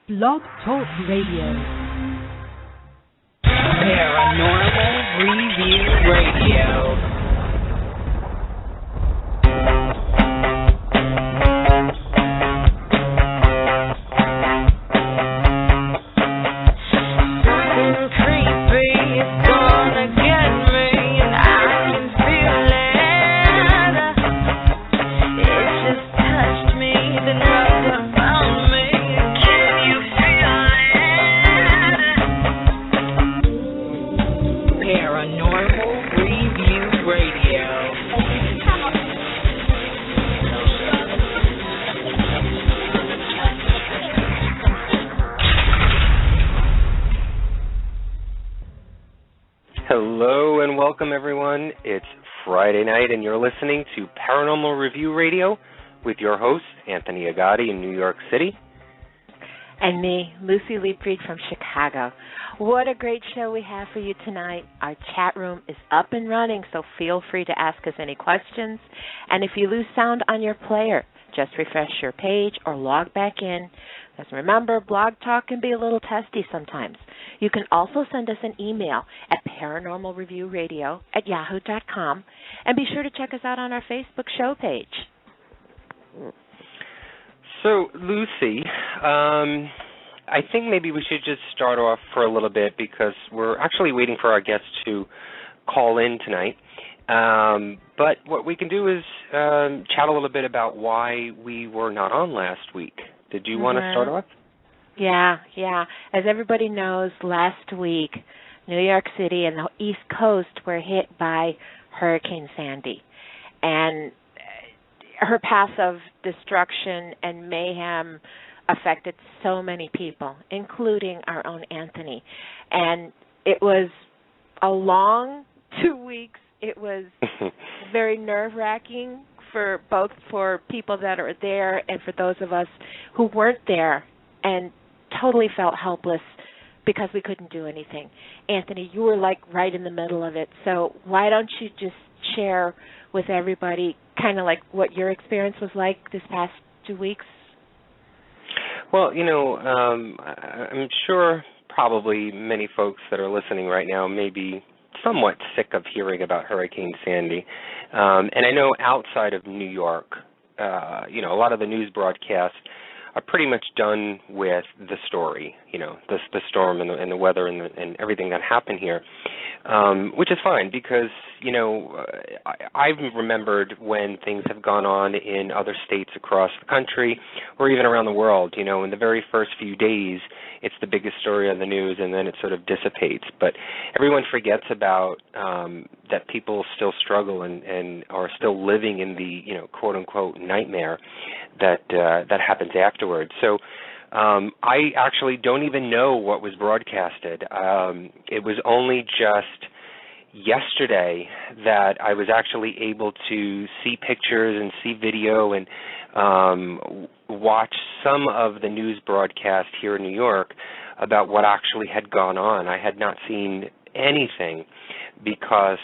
Blog Talk Radio. Paranormal Review Radio. Hello and welcome everyone. It's Friday night and you're listening to Paranormal Review Radio with your host, Anthony in New York City. And me, Luci Liebfried from Chicago. What a great show we have for you tonight. Our chat room is up and running, so feel free to ask us any questions. And if you lose sound on your player, just refresh your page or log back in. Because remember, Blog Talk can be a little testy sometimes. You can also send us an email at paranormalreviewradio@yahoo.com, and be sure to check us out on our Facebook show page. So, Lucy, I think maybe we should just start off for a little bit because we're actually waiting for our guests to call in tonight. But what we can do is chat a little bit about why we were not on last week. Did you want to start off? Yeah. As everybody knows, last week, New York City and the East Coast were hit by Hurricane Sandy. And her path of destruction and mayhem affected so many people, including our own Anthony. And it was a long 2 weeks. It was very nerve-wracking for people that are there and for those of us who weren't there and totally felt helpless because we couldn't do anything. Anthony, you were like right in the middle of it, so why don't you just share with everybody kind of like what your experience was like this past 2 weeks? Well, I'm sure probably many folks that are listening right now may be somewhat sick of hearing about Hurricane Sandy. And I know outside of New York, a lot of the news broadcasts are pretty much done with the story, the storm and the weather and everything that happened here, which is fine because, I've remembered when things have gone on in other states across the country or even around the world, in the very first few days, it's the biggest story on the news and then it sort of dissipates. But everyone forgets about that people still struggle and are still living in the, quote-unquote nightmare that happens afterwards. So I actually don't even know what was broadcasted. It was only just yesterday that I was actually able to see pictures and see video and watch some of the news broadcast here in New York about what actually had gone on. I had not seen anything because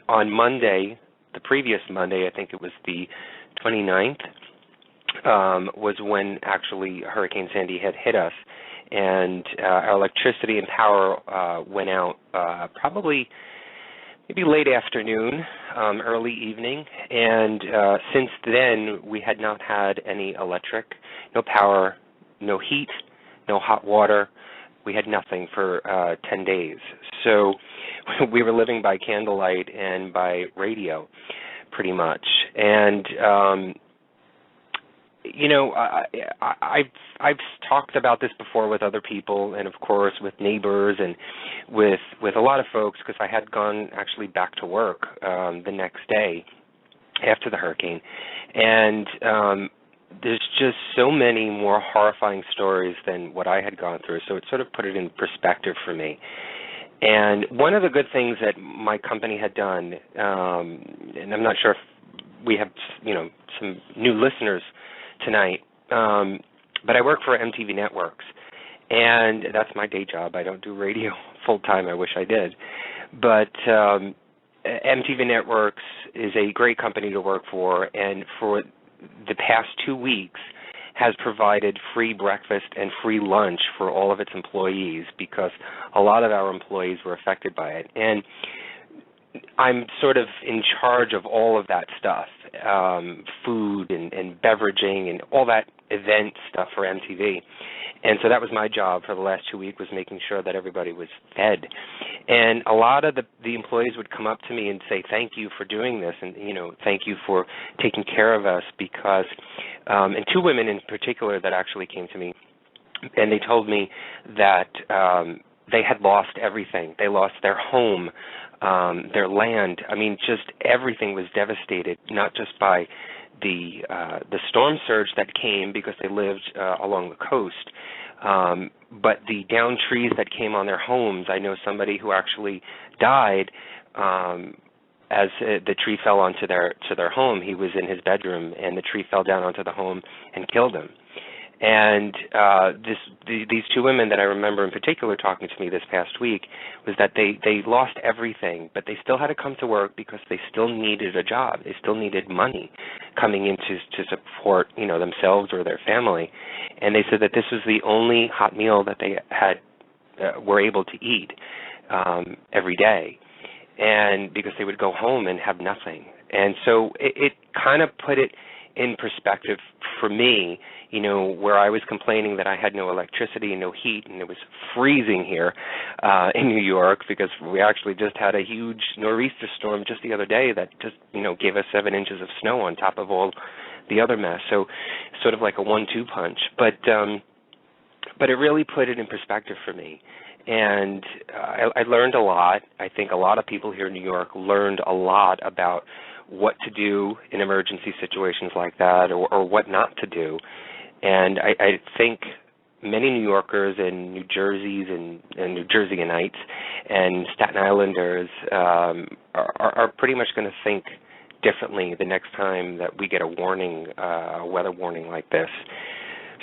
on Monday, the previous Monday, I think it was the 29th, was when actually Hurricane Sandy had hit us. And our electricity and power went out probably maybe late afternoon, early evening, and since then we had not had any electric, no power, no heat, no hot water. We had nothing for 10 days. So we were living by candlelight and by radio pretty much. And I've talked about this before with other people and, of course, with neighbors and with a lot of folks because I had gone actually back to work the next day after the hurricane. And there's just so many more horrifying stories than what I had gone through, so it sort of put it in perspective for me. And one of the good things that my company had done, and I'm not sure if we have, some new listeners tonight, but I work for MTV Networks, and that's my day job. I don't do radio full-time. I wish I did. But MTV Networks is a great company to work for, and for the past 2 weeks, has provided free breakfast and free lunch for all of its employees because a lot of our employees were affected by it. And I'm sort of in charge of all of that stuff, food and beveraging and all that event stuff for MTV. And so that was my job for the last 2 weeks, was making sure that everybody was fed. And a lot of the employees would come up to me and say, thank you for doing this, and, thank you for taking care of us, because, and two women in particular that actually came to me, and they told me that they had lost everything. They lost their home, their land. I mean, just everything was devastated, not just by the storm surge that came because they lived along the coast, but the downed trees that came on their homes. I know somebody who actually died as the tree fell onto their home. He was in his bedroom, and the tree fell down onto the home and killed him. And these two women that I remember in particular talking to me this past week was that they lost everything, but they still had to come to work because they still needed a job. They still needed money coming in to support, themselves or their family. And they said that this was the only hot meal that they were able to eat every day, and because they would go home and have nothing. And so it kind of put it in perspective for me, where I was complaining that I had no electricity and no heat, and it was freezing here in New York because we actually just had a huge nor'easter storm just the other day that just, gave us 7 inches of snow on top of all the other mess. So sort of like a 1-2 punch. But it really put it in perspective for me. And I learned a lot. I think a lot of people here in New York learned a lot about what to do in emergency situations like that, or what not to do. And I think many New Yorkers and New Jerseys and New Jerseyites and Staten Islanders are pretty much going to think differently the next time that we get a warning, a weather warning like this.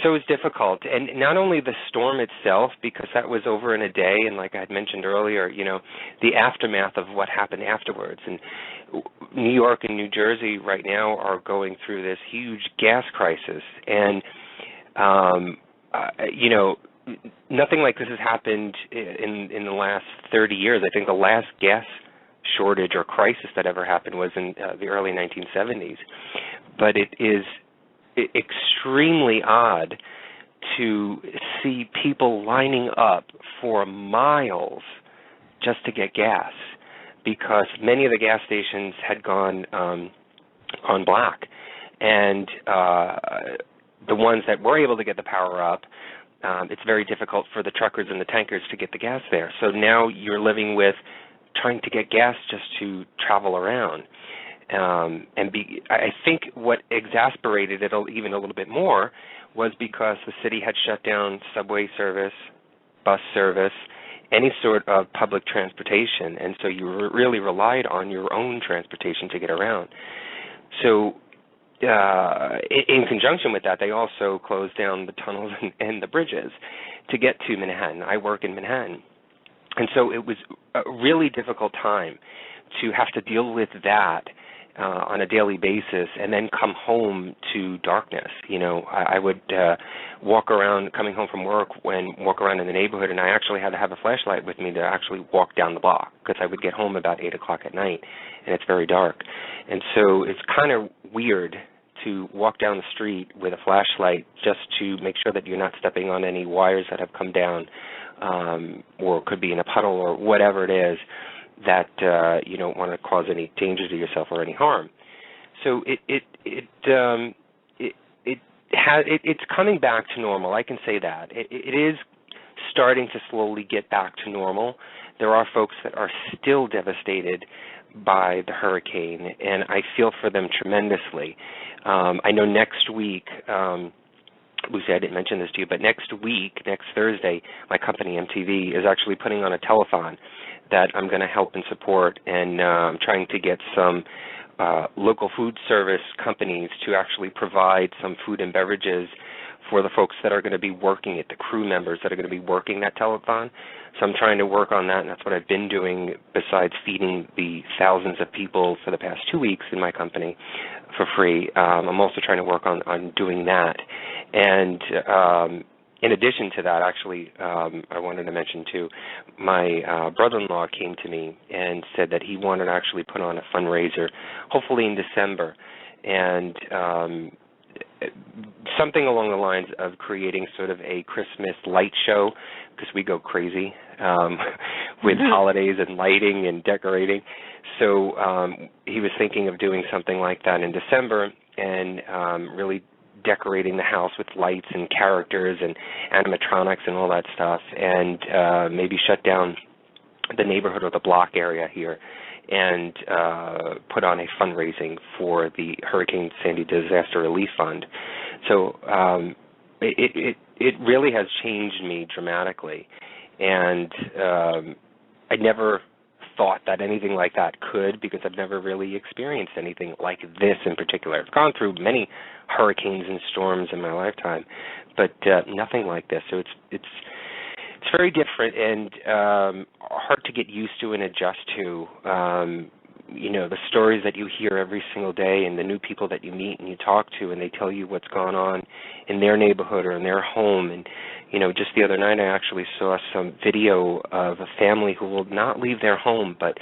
So it was difficult. And not only the storm itself, because that was over in a day, and like I had mentioned earlier, the aftermath of what happened afterwards. And New York and New Jersey right now are going through this huge gas crisis. And, nothing like this has happened in the last 30 years. I think the last gas shortage or crisis that ever happened was in the early 1970s. But it is extremely odd to see people lining up for miles just to get gas, because many of the gas stations had gone on black, and the ones that were able to get the power up, it's very difficult for the truckers and the tankers to get the gas there. So now you're living with trying to get gas just to travel around. I think what exasperated it even a little bit more was because the city had shut down subway service, bus service, any sort of public transportation, and so you really relied on your own transportation to get around. So in conjunction with that, they also closed down the tunnels and the bridges to get to Manhattan. I work in Manhattan. And so it was a really difficult time to have to deal with that on a daily basis, and then come home to darkness. I would walk around, coming home from work, walk around in the neighborhood, and I actually had to have a flashlight with me to actually walk down the block, because I would get home about 8 o'clock at night, and it's very dark. And so it's kind of weird to walk down the street with a flashlight just to make sure that you're not stepping on any wires that have come down, or could be in a puddle or whatever it is, that you don't want to cause any danger to yourself or any harm. So it's coming back to normal. I can say that. It is starting to slowly get back to normal. There are folks that are still devastated by the hurricane, and I feel for them tremendously. I know next week, Luci, I didn't mention this to you, but next week, next Thursday, my company, MTV, is actually putting on a telethon that I'm going to help and support, and I'm trying to get some local food service companies to actually provide some food and beverages for the folks that are going to be working it, the crew members that are going to be working that telethon. So I'm trying to work on that, and that's what I've been doing besides feeding the thousands of people for the past 2 weeks in my company for free. I'm also trying to work on doing that. And in addition to that, actually, I wanted to mention too, my brother-in-law came to me and said that he wanted to actually put on a fundraiser, hopefully in December, and something along the lines of creating sort of a Christmas light show, because we go crazy with holidays and lighting and decorating. So he was thinking of doing something like that in December and really decorating the house with lights and characters and animatronics and all that stuff, and maybe shut down the neighborhood or the block area here and put on a fundraising for the Hurricane Sandy Disaster Relief Fund. So it really has changed me dramatically, and I never thought that anything like that could, because I've never really experienced anything like this in particular. I've gone through many hurricanes and storms in my lifetime, but nothing like this. So it's very different and hard to get used to and adjust to. The stories that you hear every single day and the new people that you meet and you talk to, and they tell you what's going on in their neighborhood or in their home. And, just the other night I actually saw some video of a family who will not leave their home, but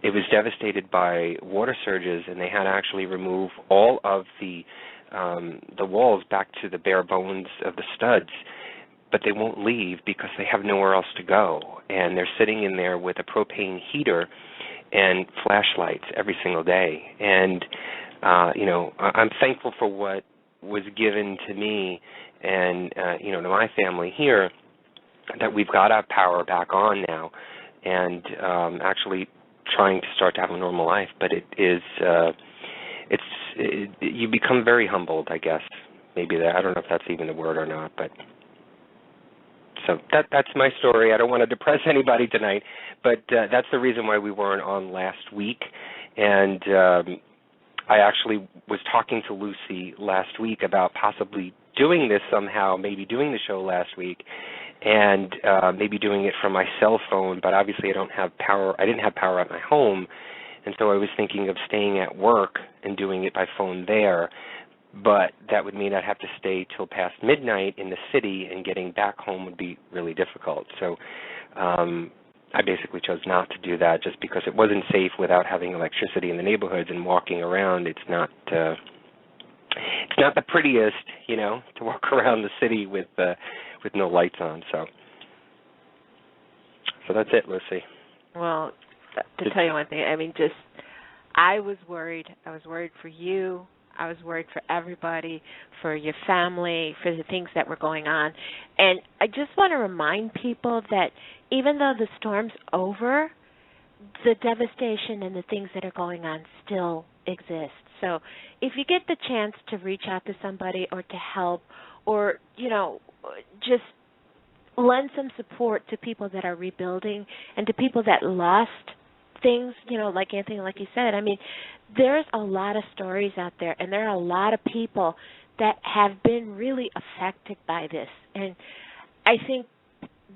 it was devastated by water surges, and they had to actually remove all of the walls back to the bare bones of the studs. But they won't leave because they have nowhere else to go. And they're sitting in there with a propane heater and flashlights every single day. And, I'm thankful for what was given to me and, to my family here, that we've got our power back on now and actually trying to start to have a normal life. But it is, you become very humbled, I guess. Maybe that, I don't know if that's even the word or not, but... So that's my story. I don't want to depress anybody tonight, but that's the reason why we weren't on last week. And I actually was talking to Luci last week about possibly doing this somehow, maybe doing the show last week, and maybe doing it from my cell phone. But obviously I don't have power. I didn't have power at my home, and so I was thinking of staying at work and doing it by phone there. But that would mean I'd have to stay till past midnight in the city, and getting back home would be really difficult. So I basically chose not to do that, just because it wasn't safe without having electricity in the neighborhoods and walking around. It's not the prettiest, to walk around the city with no lights on. So that's it, Luci. Well, to tell you one thing, I was worried. I was worried for you. I was worried for everybody, for your family, for the things that were going on. And I just want to remind people that even though the storm's over, the devastation and the things that are going on still exist. So if you get the chance to reach out to somebody or to help, or, just lend some support to people that are rebuilding and to people that lost things, like Anthony, like you said, there's a lot of stories out there, and there are a lot of people that have been really affected by this. And I think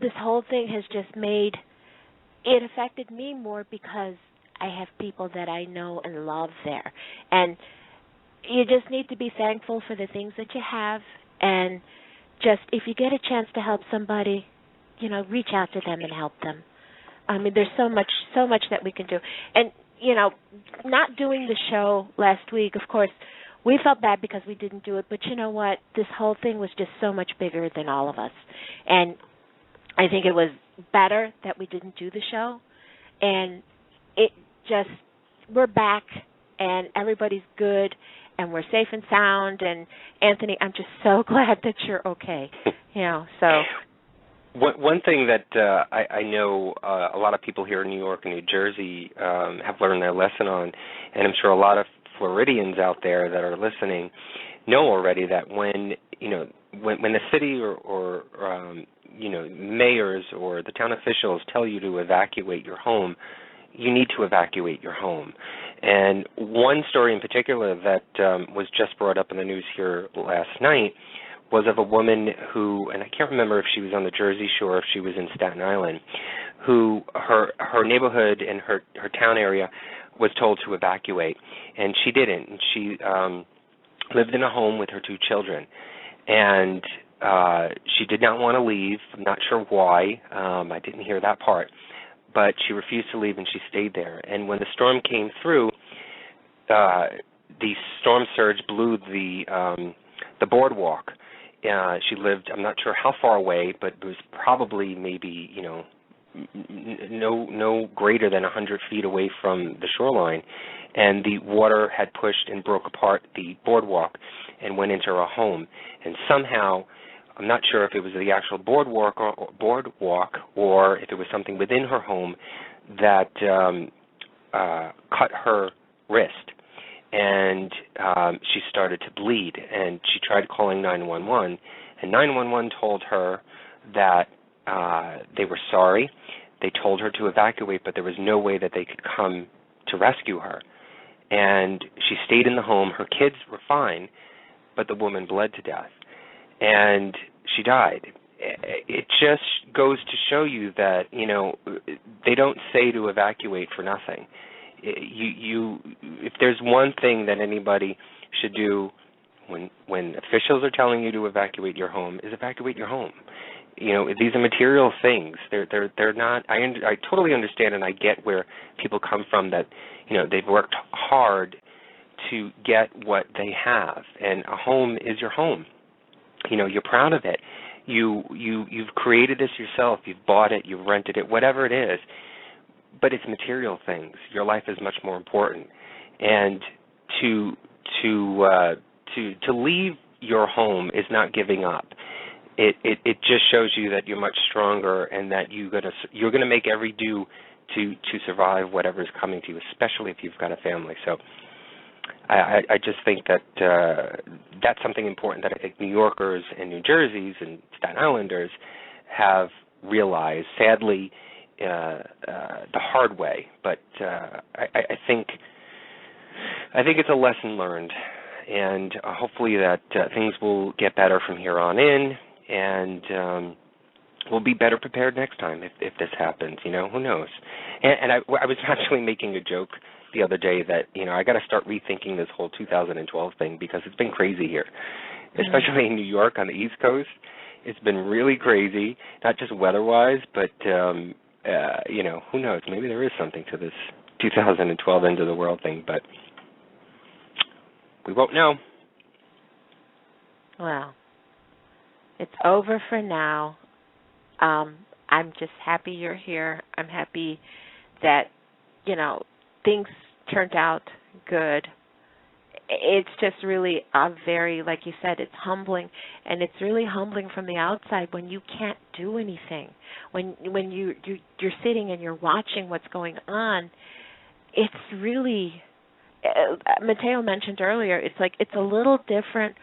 this whole thing has just made it affected me more, because I have people that I know and love there. And you just need to be thankful for the things that you have, and just if you get a chance to help somebody, reach out to them and help them. There's so much that we can do. And, not doing the show last week, of course, we felt bad because we didn't do it. But you know what? This whole thing was just so much bigger than all of us. And I think it was better that we didn't do the show. And we're back, and everybody's good, and we're safe and sound. And, Anthony, I'm just so glad that you're okay. So... One thing that I know a lot of people here in New York and New Jersey have learned their lesson on, and I'm sure a lot of Floridians out there that are listening know already, that when the city or mayors or the town officials tell you to evacuate your home, you need to evacuate your home. And one story in particular that was just brought up in the news here last night was of a woman who, and I can't remember if she was on the Jersey Shore or if she was in Staten Island, who her neighborhood and her town area was told to evacuate, and she didn't. And she lived in a home with her two children. and she did not want to leave. I'm not sure why. I didn't hear that part. But she refused to leave, and she stayed there. And when the storm came through, the storm surge blew the boardwalk. She lived, I'm not sure how far away, but it was probably maybe, no greater than 100 feet away from the shoreline. And the water had pushed and broke apart the boardwalk and went into her home. And somehow, I'm not sure if it was the actual boardwalk or if it was something within her home that cut her wrist. And she started to bleed, and she tried calling 911, and 911 told her that they were sorry. They told her to evacuate, but there was no way that they could come to rescue her. And she stayed in the home. Her kids were fine, but the woman bled to death, and she died. It just goes to show you that, they don't say to evacuate for nothing. If there's one thing that anybody should do when officials are telling you to evacuate your home, is evacuate your home. These are material things. They're not. I totally understand, and I get where people come from. That they've worked hard to get what they have, and a home is your home. You're proud of it. You've created this yourself. You've bought it. You've rented it. Whatever it is. But it's material things. Your life is much more important, and to leave your home is not giving up. It just shows you that you're much stronger, and that you're gonna make every do to survive whatever's coming to you, especially if you've got a family. So I just think that that's something important that I think New Yorkers and New Jerseys and Staten Islanders have realized. Sadly, the hard way, but I think it's a lesson learned, and hopefully that things will get better from here on in, and we'll be better prepared next time if this happens. Who knows? And I was actually making a joke the other day that I got to start rethinking this whole 2012 thing, because it's been crazy here, especially in New York on the East Coast. It's been really crazy, not just weather-wise, but who knows? Maybe there is something to this 2012 end of the world thing, but we won't know. Well, it's over for now. I'm just happy you're here. I'm happy that, things turned out good. It's just really very, like you said, it's humbling, and it's really humbling from the outside when you can't do anything. When you're sitting and you're watching what's going on, it's really, Mateo mentioned earlier, it's like it's a little different.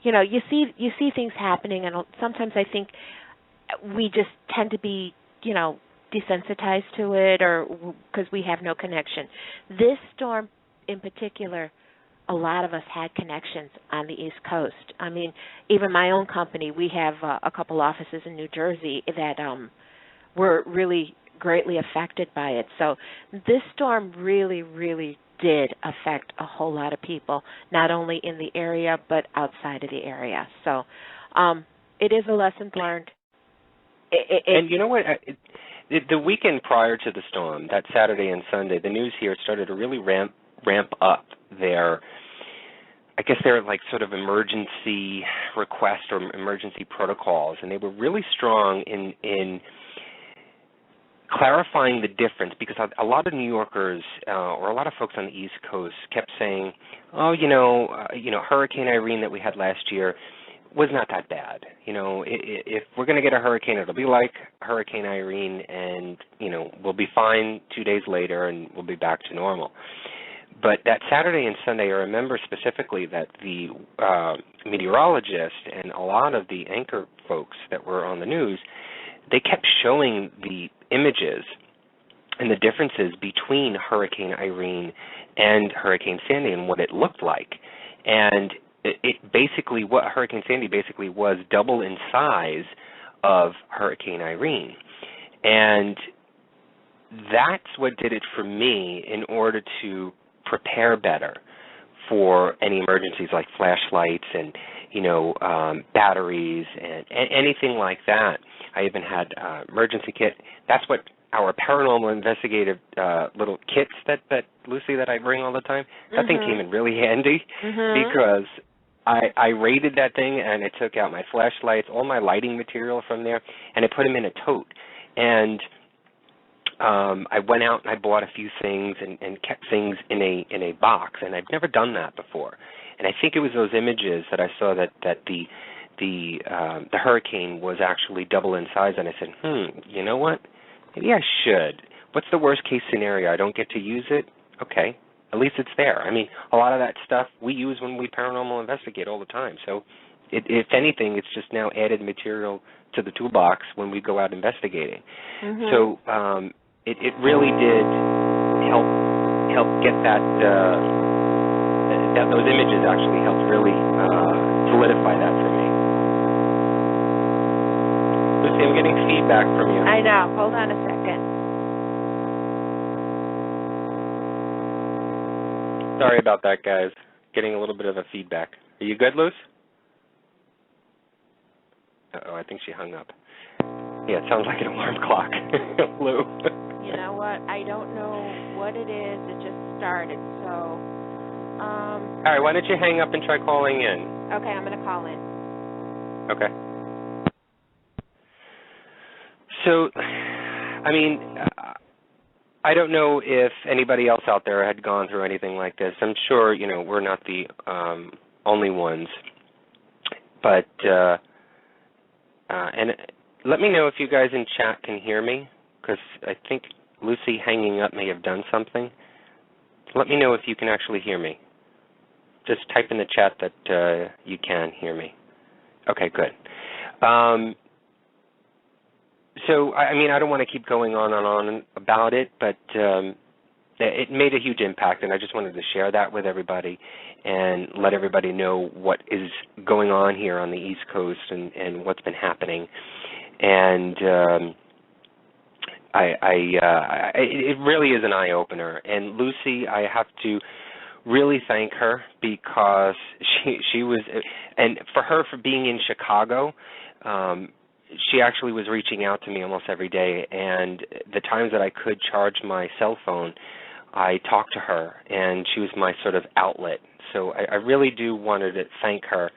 You see things happening, and sometimes I think we just tend to be, desensitized to it, or because we have no connection. This storm in particular, a lot of us had connections on the East Coast. I mean, even my own company, we have a couple offices in New Jersey that were really greatly affected by it. So this storm really, really did affect a whole lot of people, not only in the area but outside of the area. So it is a lesson learned. And you know what? The weekend prior to the storm, that Saturday and Sunday, the news here started to really ramp up their like sort of emergency requests or emergency protocols, and they were really strong in clarifying the difference, because a lot of New Yorkers or a lot of folks on the East Coast kept saying, Hurricane Irene that we had last year was not that bad. If we're going to get a hurricane, it'll be like Hurricane Irene, and we'll be fine 2 days later and we'll be back to normal. But that Saturday and Sunday, I remember specifically that the meteorologist and a lot of the anchor folks that were on the news, they kept showing the images and the differences between Hurricane Irene and Hurricane Sandy and what it looked like. And it basically, what Hurricane Sandy basically was double in size of Hurricane Irene. And that's what did it for me in order to prepare better for any emergencies like flashlights and, batteries and anything like that. I even had emergency kit. That's what our paranormal investigative little kits that Lucy, that I bring all the time, that thing came in really handy because I raided that thing and I took out my flashlights, all my lighting material from there, and I put them in a tote. And I went out and I bought a few things and kept things in a box, and I've never done that before. And I think it was those images that I saw that the hurricane was actually double in size, and I said, you know what? Maybe I should. What's the worst case scenario? I don't get to use it? Okay. At least it's there. I mean, a lot of that stuff we use when we paranormal investigate all the time. So if anything, it's just now added material to the toolbox when we go out investigating. So it really did help get that those images actually helped really solidify that for me. Lucy, I'm getting feedback from you. I know. Hold on a second. Sorry about that, guys. Getting a little bit of a feedback. Are you good, Luce? Uh-oh, I think she hung up. Yeah, it sounds like an alarm clock. Lou. You know what? I don't know what it is. It just started, so... All right, why don't you hang up and try calling in? Okay, I'm going to call in. Okay. So, I mean, I don't know if anybody else out there had gone through anything like this. I'm sure, we're not the only ones. But, and let me know if you guys in chat can hear me, because I think Lucy hanging up may have done something. Let me know if you can actually hear me. Just type in the chat that you can hear me. Okay, good. So, I mean, I don't want to keep going on and on about it, but it made a huge impact, and I just wanted to share that with everybody and let everybody know what is going on here on the East Coast and what's been happening. And it really is an eye-opener. And Lucy, I have to really thank her because she was, and for her for being in Chicago, she actually was reaching out to me almost every day, and the times that I could charge my cell phone, I talked to her, and she was my sort of outlet. So I really do want to thank her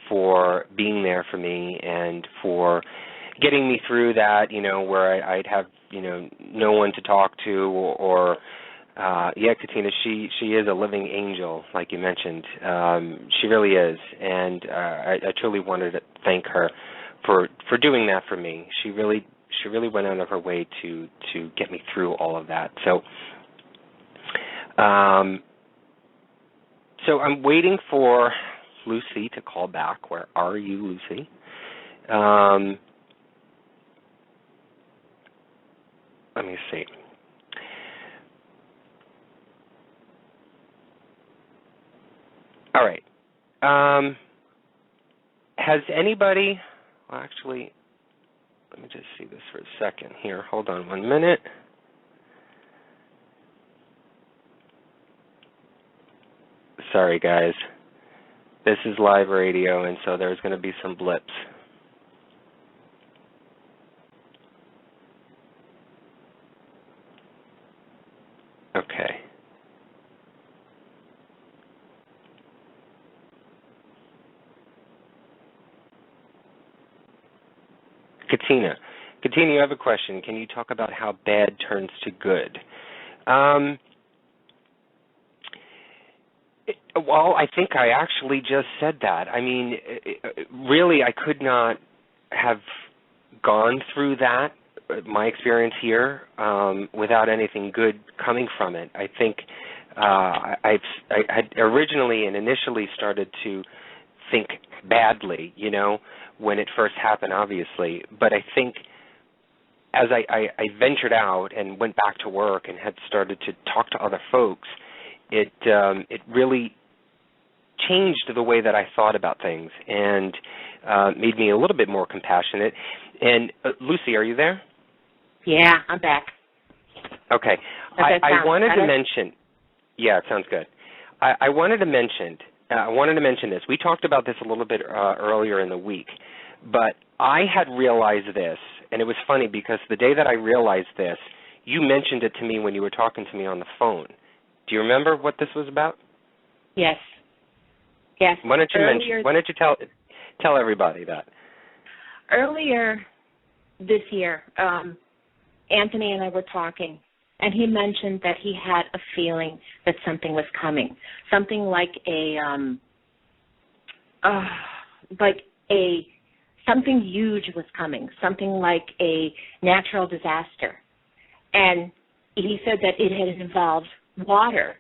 for being there for me and for getting me through that, where I'd have, no one to talk to or Katina, she is a living angel, like you mentioned. She really is, and I truly wanted to thank her for doing that for me. She really went out of her way to get me through all of that. So so I'm waiting for Lucy to call back. Where are you, Lucy? Let me see. All right. Has anybody... Well, actually, let me just see this for a second here. Hold on 1 minute. Sorry, guys. This is live radio, and so there's going to be some blips. Okay. Katina, you have a question. Can you talk about how bad turns to good? Well, I think I actually just said that. I mean, really, I could not have gone through that, my experience here, without anything good coming from it. I think I had originally and initially started to think badly, when it first happened, obviously. But I think as I ventured out and went back to work and had started to talk to other folks, it really changed the way that I thought about things and made me a little bit more compassionate. And Lucy, are you there? Yeah, I'm back. Okay. I wanted to mention, yeah, it sounds good. I wanted to mention this. We talked about this a little bit earlier in the week, but I had realized this, and it was funny because the day that I realized this, you mentioned it to me when you were talking to me on the phone. Do you remember what this was about? Yes. Yes. Why don't you tell everybody that? Earlier this year, Anthony and I were talking, and he mentioned that he had a feeling that something was coming, something like something huge was coming, something like a natural disaster. And he said that it had involved water.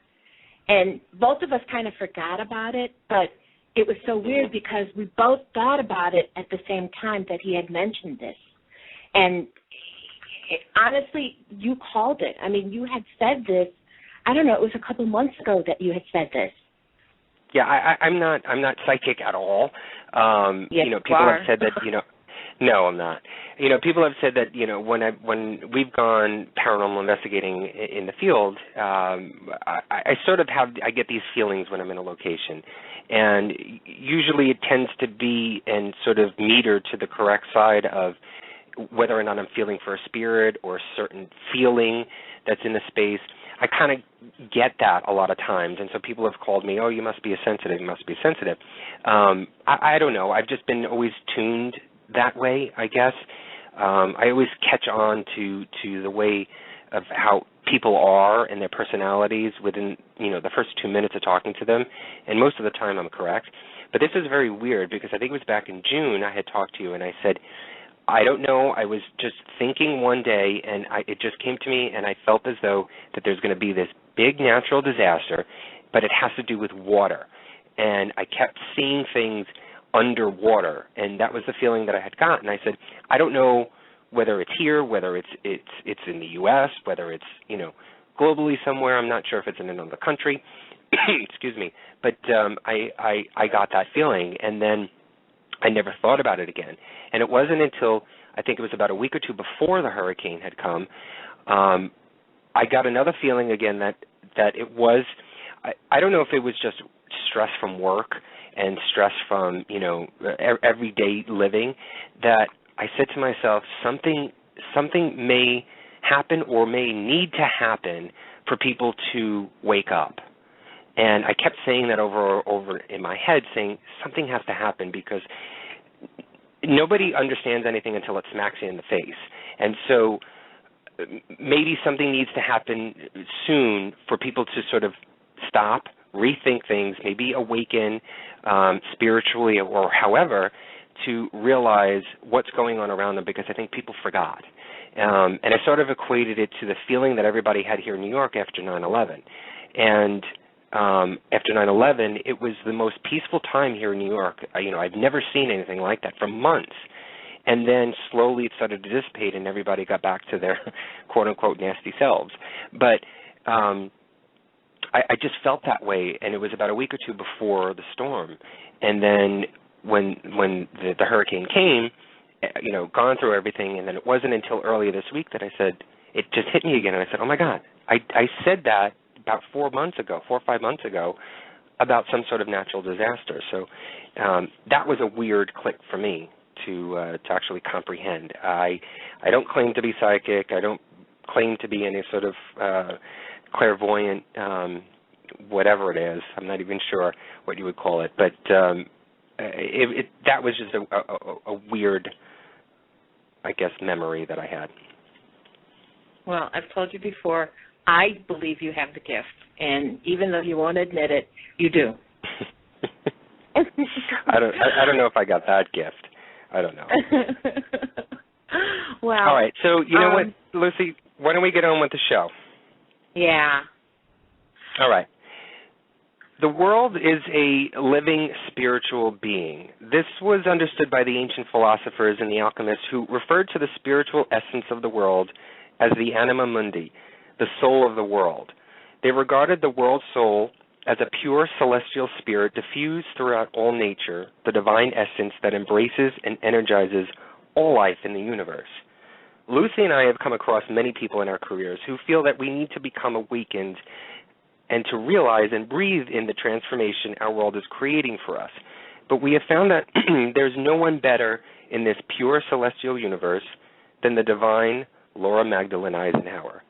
And both of us kind of forgot about it, but it was so weird because we both thought about it at the same time that he had mentioned this. And honestly, you called it. I mean, you had said this, I don't know, it was a couple months ago that you had said this. Yeah, I'm not psychic at all. Yes, people have said that, no, I'm not. People have said that, when we've gone paranormal investigating in the field, I get these feelings when I'm in a location. And usually it tends to be and sort of meter to the correct side of whether or not I'm feeling for a spirit or a certain feeling that's in the space. I kind of get that a lot of times, and so people have called me, oh, you must be sensitive, you must be sensitive. I don't know. I've just been always tuned that way, I guess. I always catch on to the way of how people are and their personalities within, the first 2 minutes of talking to them, and most of the time I'm correct. But this is very weird because I think it was back in June I had talked to you, and I said, I don't know, I was just thinking one day, and it just came to me, and I felt as though that there's going to be this big natural disaster, but it has to do with water. And I kept seeing things underwater, and that was the feeling that I had gotten. I said, I don't know whether it's here, whether it's in the U.S., whether it's, globally somewhere. I'm not sure if it's in another country. Excuse me. But I got that feeling, and then I never thought about it again. And it wasn't until I think it was about a week or two before the hurricane had come, I got another feeling again that it was, I don't know if it was just stress from work and stress from, everyday living, that I said to myself, something may happen or may need to happen for people to wake up. And I kept saying that over in my head, saying something has to happen because nobody understands anything until it smacks you in the face. And so maybe something needs to happen soon for people to sort of stop, rethink things, maybe awaken spiritually or however, to realize what's going on around them, because I think people forgot. And I sort of equated it to the feeling that everybody had here in New York after 9/11. And after 9/11, it was the most peaceful time here in New York. I've never seen anything like that for months. And then slowly it started to dissipate and everybody got back to their quote-unquote nasty selves. But I just felt that way, and it was about a week or two before the storm. And then when the hurricane came, gone through everything, and then it wasn't until earlier this week that I said, it just hit me again, and I said, oh my God, I said that about 4 or 5 months ago, about some sort of natural disaster. So that was a weird click for me to actually comprehend. I don't claim to be psychic. I don't claim to be any sort of clairvoyant, whatever it is. I'm not even sure what you would call it. But that was just a weird, I guess, memory that I had. Well, I've told you before, I believe you have the gift, and even though you won't admit it, you do. I don't know if I got that gift. I don't know. Well, all right. So you know what, Lucy? Why don't we get on with the show? Yeah. All right. The world is a living spiritual being. This was understood by the ancient philosophers and the alchemists, who referred to the spiritual essence of the world as the anima mundi, the soul of the world. They regarded the world soul as a pure celestial spirit diffused throughout all nature, the divine essence that embraces and energizes all life in the universe. Lucy and I have come across many people in our careers who feel that we need to become awakened and to realize and breathe in the transformation our world is creating for us. But we have found that there's no one better in this pure celestial universe than the divine Laura Magdalene Eisenhower.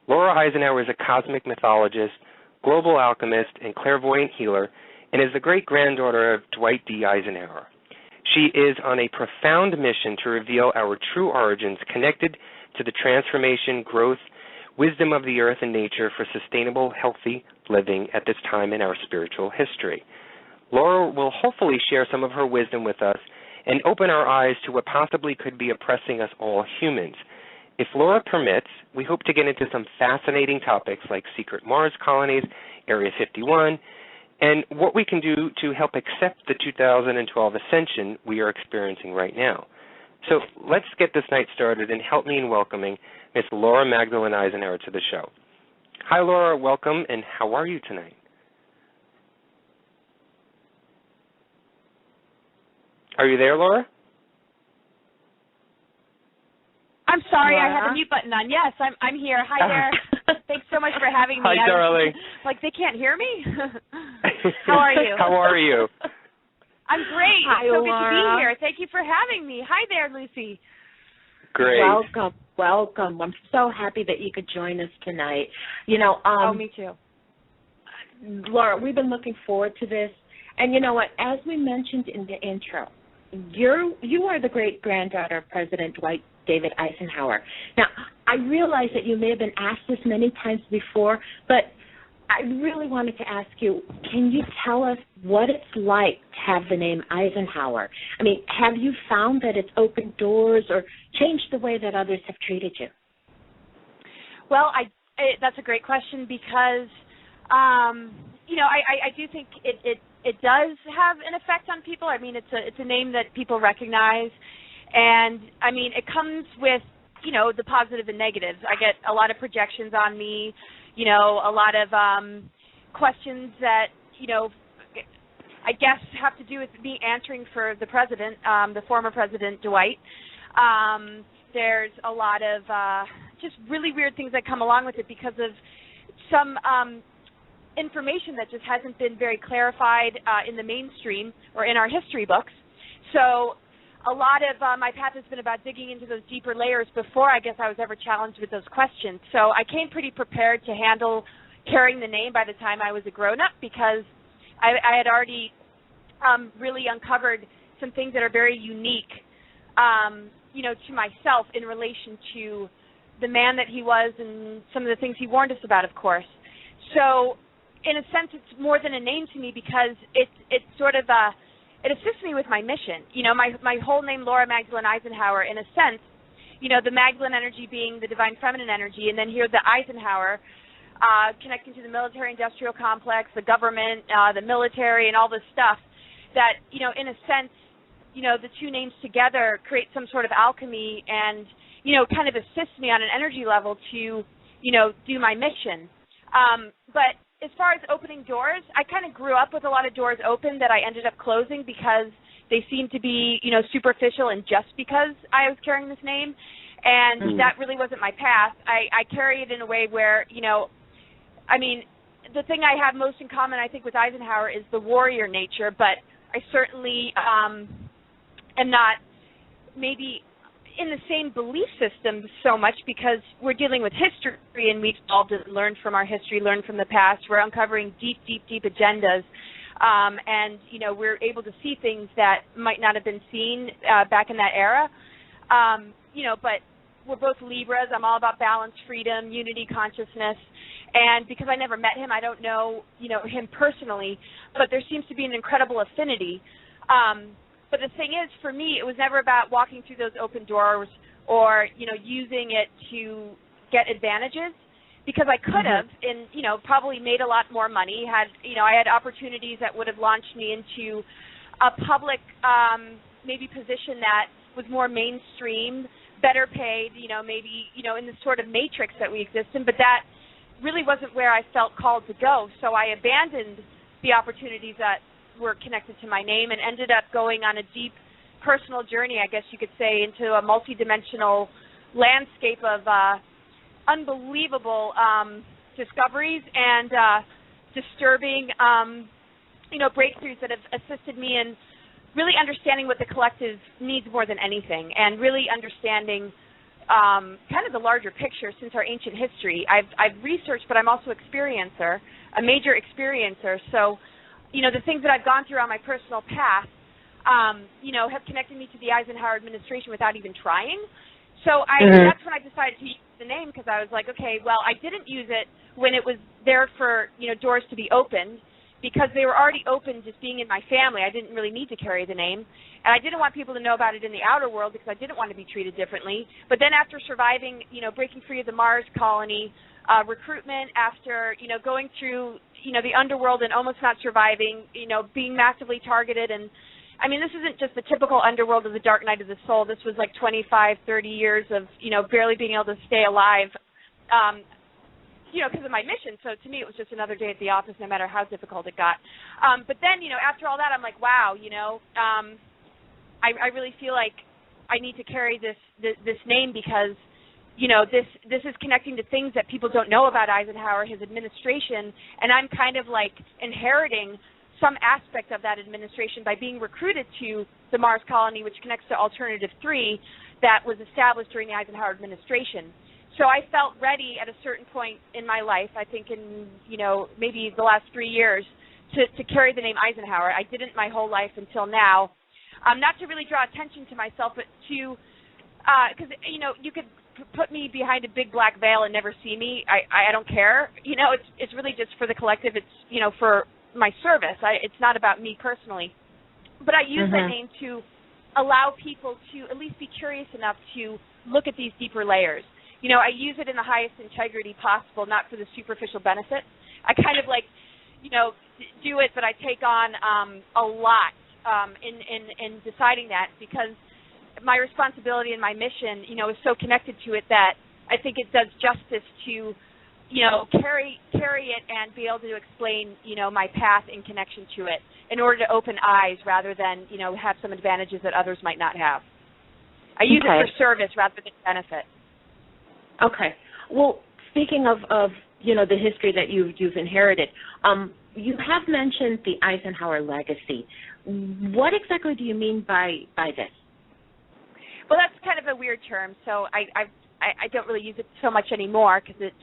Laura Eisenhower is a cosmic mythologist, global alchemist, and clairvoyant healer, and is the great-granddaughter of Dwight D. Eisenhower. She is on a profound mission to reveal our true origins connected to the transformation, growth, wisdom of the earth and nature for sustainable, healthy living at this time in our spiritual history. Laura will hopefully share some of her wisdom with us and open our eyes to what possibly could be oppressing us all humans. If Laura permits, we hope to get into some fascinating topics like secret Mars colonies, Area 51, and what we can do to help accept the 2012 ascension we are experiencing right now. So let's get this night started, and help me in welcoming Miss Laura Magdalene Eisenhower to the show. Hi, Laura. Welcome, and how are you tonight? Are you there, Laura? I'm sorry, Laura? I had the mute button on. Yes, I'm here. Hi there. Thanks so much for having me. Hi, darling. Like, they can't hear me? How are you? How are you? I'm great. Hi, it's so Laura. good to be here. Thank you for having me. Hi there, Lucy. Great. Welcome. I'm so happy that you could join us tonight. You know, Me too. Laura, we've been looking forward to this. And you know what? As we mentioned in the intro, you are the great-granddaughter of President Dwight David Eisenhower. Now, I realize that you may have been asked this many times before, but I really wanted to ask you, can you tell us what it's like to have the name Eisenhower? I mean, have you found that it's opened doors or changed the way that others have treated you? Well, that's a great question because, I do think it does have an effect on people. I mean, it's a name that people recognize, and I mean, it comes with the positive and negatives. I get a lot of projections on me, a lot of questions that I guess have to do with me answering for the president, the former President Dwight. There's a lot of just really weird things that come along with it because of some information that just hasn't been very clarified in the mainstream or in our history books. So a lot of my path has been about digging into those deeper layers before I guess I was ever challenged with those questions. So I came pretty prepared to handle carrying the name by the time I was a grown-up because I had already really uncovered some things that are very unique, to myself in relation to the man that he was and some of the things he warned us about, of course. So in a sense, it's more than a name to me because it's sort of it assists me with my mission. My whole name, Laura Magdalene Eisenhower, in a sense, the Magdalene energy being the divine feminine energy, and then here the Eisenhower connecting to the military-industrial complex, the government, the military, and all this stuff that, in a sense, the two names together create some sort of alchemy and, kind of assist me on an energy level to, do my mission. But as far as opening doors, I kind of grew up with a lot of doors open that I ended up closing because they seemed to be, superficial and just because I was carrying this name. And that really wasn't my path. I carry it in a way where, the thing I have most in common, I think, with Eisenhower is the warrior nature, but I certainly am not maybe in the same belief system so much because we're dealing with history and we've all learned from our history, learned from the past. We're uncovering deep agendas, and, we're able to see things that might not have been seen back in that era. But we're both Libras. I'm all about balance, freedom, unity, consciousness. And because I never met him, I don't know, him personally, but there seems to be an incredible affinity. But the thing is, for me, it was never about walking through those open doors or, using it to get advantages because I could have and, probably made a lot more money, I had opportunities that would have launched me into a public maybe position that was more mainstream, better paid, maybe, in this sort of matrix that we exist in, but that really wasn't where I felt called to go. So I abandoned the opportunities that were connected to my name and ended up going on a deep personal journey, I guess you could say, into a multidimensional landscape of unbelievable discoveries and disturbing, breakthroughs that have assisted me in really understanding what the collective needs more than anything, and really understanding kind of the larger picture since our ancient history. I've researched, but I'm also a major experiencer. So, the things that I've gone through on my personal path, have connected me to the Eisenhower administration without even trying. So that's when I decided to use the name, because I was like, okay, well, I didn't use it when it was there for, doors to be opened, because they were already open just being in my family. I didn't really need to carry the name. And I didn't want people to know about it in the outer world because I didn't want to be treated differently. But then after surviving, breaking free of the Mars colony, recruitment, after, going through, the underworld and almost not surviving, being massively targeted. And, I mean, this isn't just the typical underworld of the dark night of the soul. This was like 25, 30 years of, barely being able to stay alive, because of my mission. So to me, it was just another day at the office, no matter how difficult it got. But then, after all that, I'm like, wow, I really feel like I need to carry this name because, this is connecting to things that people don't know about Eisenhower, his administration, and I'm kind of like inheriting some aspect of that administration by being recruited to the Mars colony, which connects to Alternative 3 that was established during the Eisenhower administration. So I felt ready at a certain point in my life, I think in, maybe the last 3 years, to carry the name Eisenhower. I didn't my whole life until now. Not to really draw attention to myself, but to, because, you could put me behind a big black veil and never see me. I don't care. It's really just for the collective. It's, for my service. It's not about me personally. But I use that name to allow people to at least be curious enough to look at these deeper layers. I use it in the highest integrity possible, not for the superficial benefit. I kind of do it, but I take on a lot in deciding that, because my responsibility and my mission, is so connected to it that I think it does justice to, carry it and be able to explain, my path in connection to it in order to open eyes rather than, have some advantages that others might not have. I use it for service rather than benefit. Okay. Well, speaking of the history that you've inherited, you have mentioned the Eisenhower legacy. What exactly do you mean by this? Well, that's kind of a weird term, so I don't really use it so much anymore because it's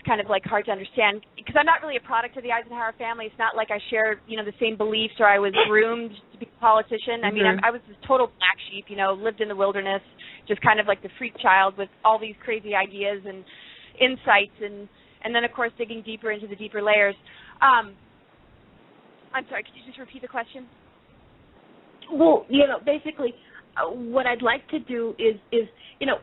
kind of hard to understand, because I'm not really a product of the Eisenhower family. It's not like I share, the same beliefs or I was groomed to be a politician. I mean, I was a total black sheep, lived in the wilderness, just kind of like the freak child with all these crazy ideas and insights, and then, of course, digging deeper into the deeper layers. I'm sorry, could you just repeat the question? Well, basically, what I'd like to do is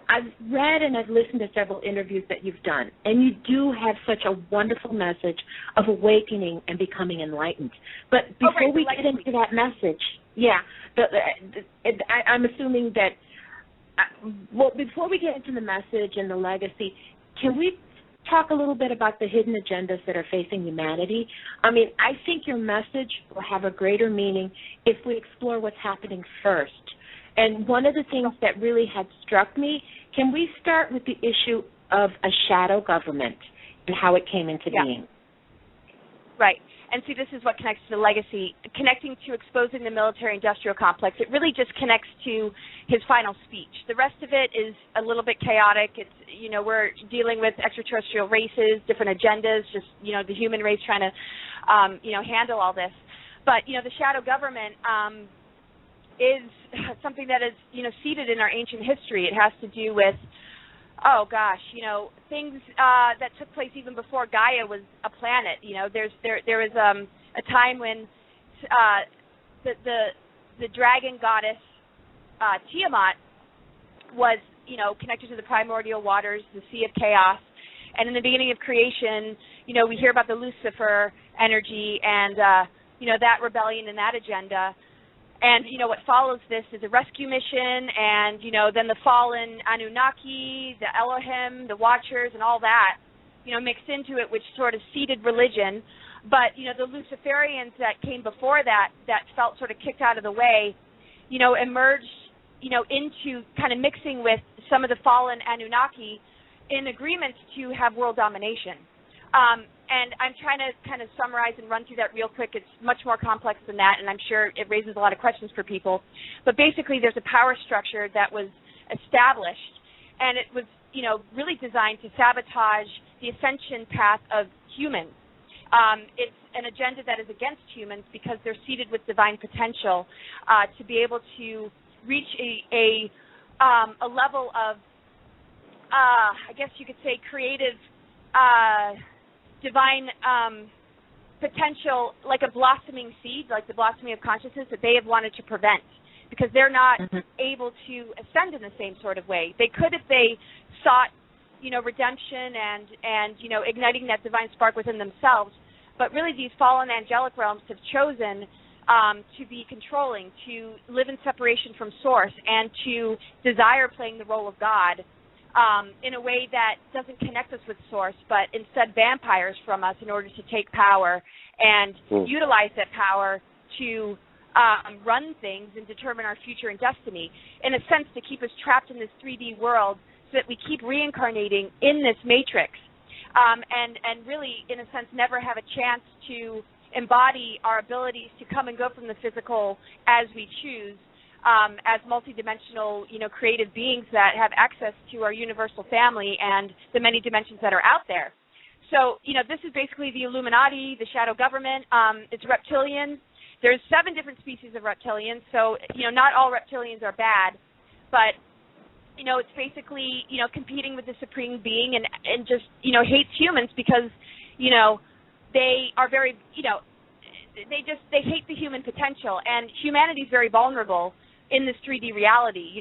I've read and I've listened to several interviews that you've done, and you do have such a wonderful message of awakening and becoming enlightened. But before we get into that message, I'm assuming that, before we get into the message and the legacy, can we talk a little bit about the hidden agendas that are facing humanity? I mean, I think your message will have a greater meaning if we explore what's happening first. And one of the things that really had struck me, can we start with the issue of a shadow government and how it came into being? Right. And see, this is what connects to the legacy, connecting to exposing the military-industrial complex. It really just connects to his final speech. The rest of it is a little bit chaotic. It's, we're dealing with extraterrestrial races, different agendas, just, the human race trying to, handle all this. But, the shadow government is something that is, seated in our ancient history. It has to do with, things that took place even before Gaia was a planet. There was a time when the dragon goddess Tiamat was, connected to the primordial waters, the Sea of Chaos. And in the beginning of creation, we hear about the Lucifer energy and, that rebellion and that agenda. And, what follows this is a rescue mission and, then the fallen Anunnaki, the Elohim, the Watchers, and all that, mixed into it, which sort of seeded religion. But, the Luciferians that came before that felt sort of kicked out of the way, emerged, into kind of mixing with some of the fallen Anunnaki in agreements to have world domination. And I'm trying to kind of summarize and run through that real quick. It's much more complex than that, and I'm sure it raises a lot of questions for people. But basically, there's a power structure that was established, and it was, really designed to sabotage the ascension path of humans. It's an agenda that is against humans because they're seeded with divine potential to be able to reach a level of, I guess you could say, creative divine potential, like a blossoming seed, like the blossoming of consciousness that they have wanted to prevent, because they're not able to ascend in the same sort of way. They could if they sought, redemption and igniting that divine spark within themselves. But really, these fallen angelic realms have chosen to be controlling, to live in separation from Source, and to desire playing the role of God in a way that doesn't connect us with Source, but instead vampires from us in order to take power and utilize that power to run things and determine our future and destiny, in a sense to keep us trapped in this 3D world so that we keep reincarnating in this matrix and really, in a sense, never have a chance to embody our abilities to come and go from the physical as we choose, as multidimensional, creative beings that have access to our universal family and the many dimensions that are out there. So, this is basically the Illuminati, the shadow government. It's reptilians. There's 7 different species of reptilians, so, not all reptilians are bad, but, it's basically, competing with the supreme being and just, hates humans because, they are very, they hate the human potential, and humanity is very vulnerable in this 3D reality.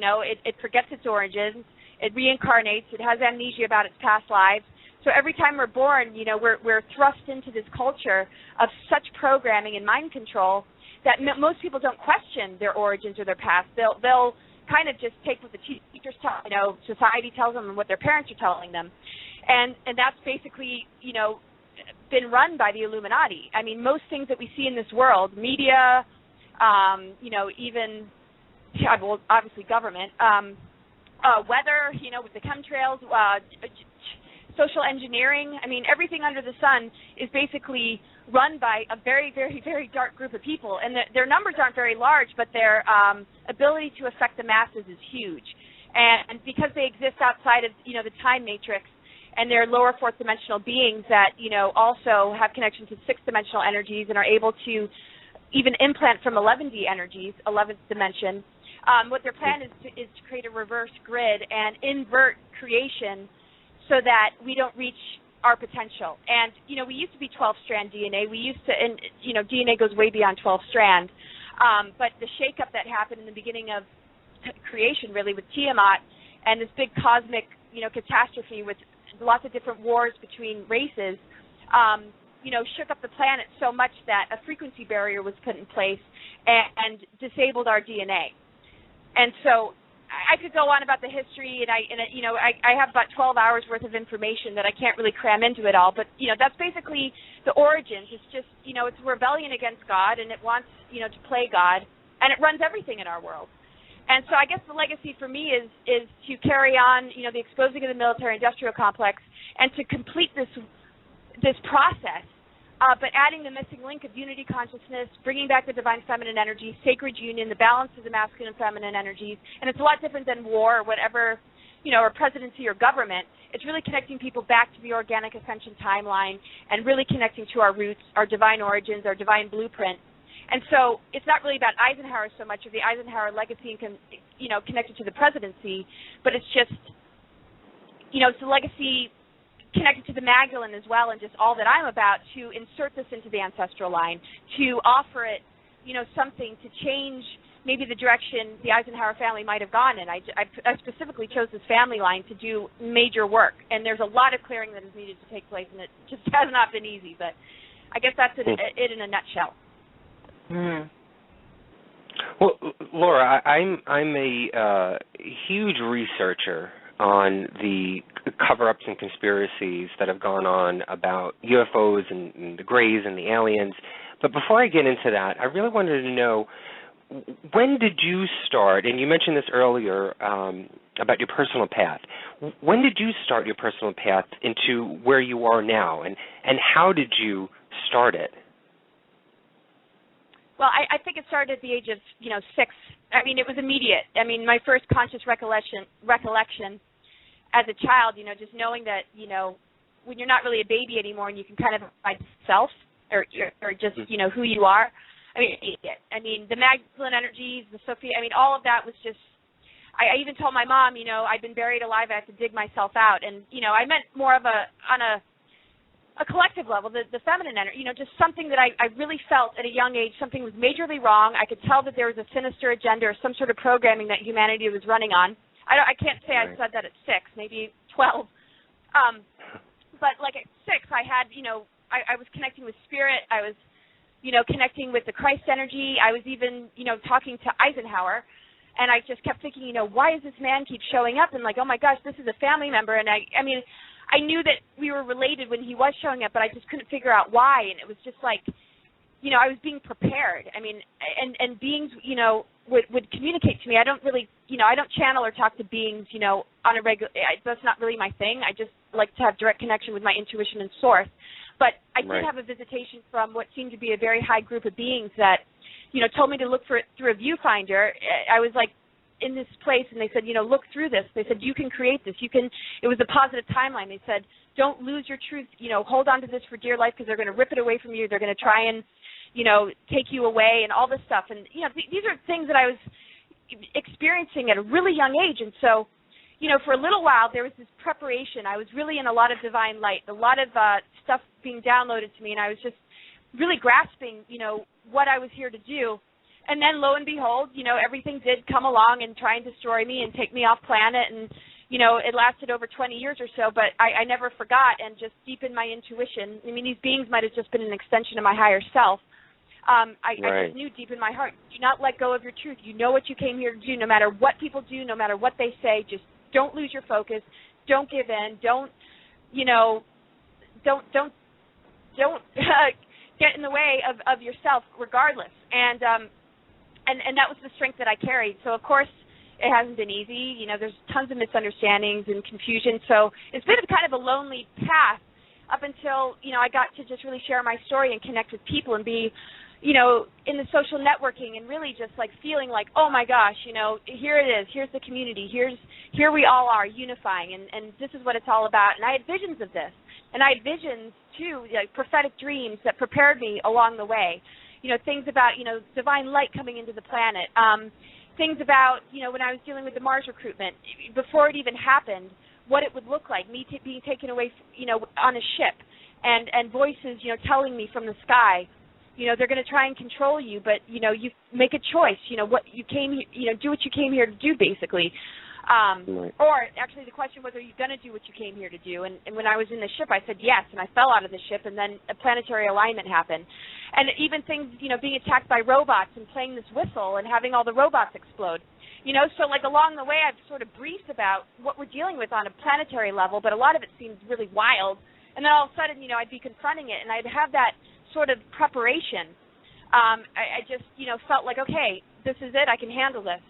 It forgets its origins, it reincarnates, it has amnesia about its past lives. So every time we're born, we're thrust into this culture of such programming and mind control that most people don't question their origins or their past. They'll kind of just take what the teachers tell, society tells them and what their parents are telling them. And that's basically, been run by the Illuminati. I mean, most things that we see in this world, media, even, obviously government, weather, with the chemtrails, social engineering. I mean, everything under the sun is basically run by a very, very, very dark group of people. And their numbers aren't very large, but their ability to affect the masses is huge. And because they exist outside of, the time matrix, and they're lower fourth dimensional beings that, also have connections to 6th dimensional energies and are able to even implant from 11D energies, 11th dimension, what their plan is to create a reverse grid and invert creation so that we don't reach our potential. And, we used to be 12-strand DNA. We used to, and, DNA goes way beyond 12-strand. But the shakeup that happened in the beginning of creation, really, with Tiamat and this big cosmic, catastrophe with lots of different wars between races, shook up the planet so much that a frequency barrier was put in place and disabled our DNA. And so I could go on about the history, and I have about 12 hours worth of information that I can't really cram into it all. But that's basically the origins. It's just it's a rebellion against God, and it wants to play God, and it runs everything in our world. And so I guess the legacy for me is to carry on the exposing of the military-industrial complex and to complete this process. But adding the missing link of unity consciousness, bringing back the divine feminine energy, sacred union, the balance of the masculine and feminine energies. And it's a lot different than war or whatever, or presidency or government. It's really connecting people back to the organic ascension timeline and really connecting to our roots, our divine origins, our divine blueprint. And so it's not really about Eisenhower so much, or the Eisenhower legacy, connected to the presidency, but it's just, it's a legacy connected to the Magdalene as well, and just all that I'm about, to insert this into the ancestral line, to offer it, something to change maybe the direction the Eisenhower family might have gone in. I specifically chose this family line to do major work, and there's a lot of clearing that is needed to take place, and it just has not been easy, but I guess that's it in a nutshell. Well, Laura, I'm a huge researcher on the cover-ups and conspiracies that have gone on about UFOs and the Greys and the aliens. But before I get into that, I really wanted to know, when did you start, and you mentioned this earlier about your personal path, when did you start your personal path into where you are now, and how did you start it? Well, I think it started at the age of 6. I mean, it was immediate. I mean, my first conscious recollection as a child, just knowing that when you're not really a baby anymore and you can kind of find self or just who you are. I mean, the Magdalene energies, the Sophia. I mean, all of that was just. I even told my mom, I'd been buried alive. I had to dig myself out, and I meant more of on a collective level, the feminine energy, just something that I really felt at a young age, something was majorly wrong. I could tell that there was a sinister agenda or some sort of programming that humanity was running on. I can't say I said that at 6, maybe 12. But like at 6, I had, I was connecting with spirit. I was, connecting with the Christ energy. I was even, talking to Eisenhower. And I just kept thinking, why does this man keep showing up? And like, oh my gosh, this is a family member. And I mean, I knew that we were related when he was showing up, but I just couldn't figure out why. And it was just like, I was being prepared. I mean, and beings, would communicate to me. I don't really, I don't channel or talk to beings, on a regular. That's not really my thing. I just like to have direct connection with my intuition and source. But I did have a visitation from what seemed to be a very high group of beings that, told me to look for it through a viewfinder. I was like in this place, and they said, look through this. They said, you can create this. You can. It was a positive timeline. They said, don't lose your truth. Hold on to this for dear life because they're going to rip it away from you. They're going to try and, take you away and all this stuff. And, these are things that I was experiencing at a really young age. And so, for a little while, there was this preparation. I was really in a lot of divine light, a lot of stuff being downloaded to me, and I was just really grasping, what I was here to do. And then, lo and behold, everything did come along and try and destroy me and take me off planet. And, it lasted over 20 years or so, but I never forgot and just deepened my intuition. I mean, these beings might have just been an extension of my higher self. I just knew deep in my heart, do not let go of your truth. You know what you came here to do, no matter what people do, no matter what they say. Just don't lose your focus. Don't give in. Don't get in the way of yourself, regardless. And that was the strength that I carried. So of course, it hasn't been easy. There's tons of misunderstandings and confusion. So it's been kind of a lonely path up until I got to just really share my story and connect with people and be, in the social networking and really just like feeling like, oh my gosh, here it is. Here's the community. Here we all are unifying, and this is what it's all about. And I had visions of this, and I had visions too, like prophetic dreams that prepared me along the way. Things about divine light coming into the planet. Things about when I was dealing with the Mars recruitment before it even happened, what it would look like, me being taken away, on a ship, and voices, telling me from the sky, they're going to try and control you, but you make a choice. What you came, do what you came here to do, basically. Or actually, the question was, are you going to do what you came here to do? And when I was in the ship, I said yes, and I fell out of the ship, and then a planetary alignment happened. And even things, being attacked by robots and playing this whistle and having all the robots explode. So like along the way, I've sort of briefed about what we're dealing with on a planetary level, but a lot of it seems really wild. And then all of a sudden, I'd be confronting it, and I'd have that sort of preparation. I just, felt like, okay, this is it. I can handle this.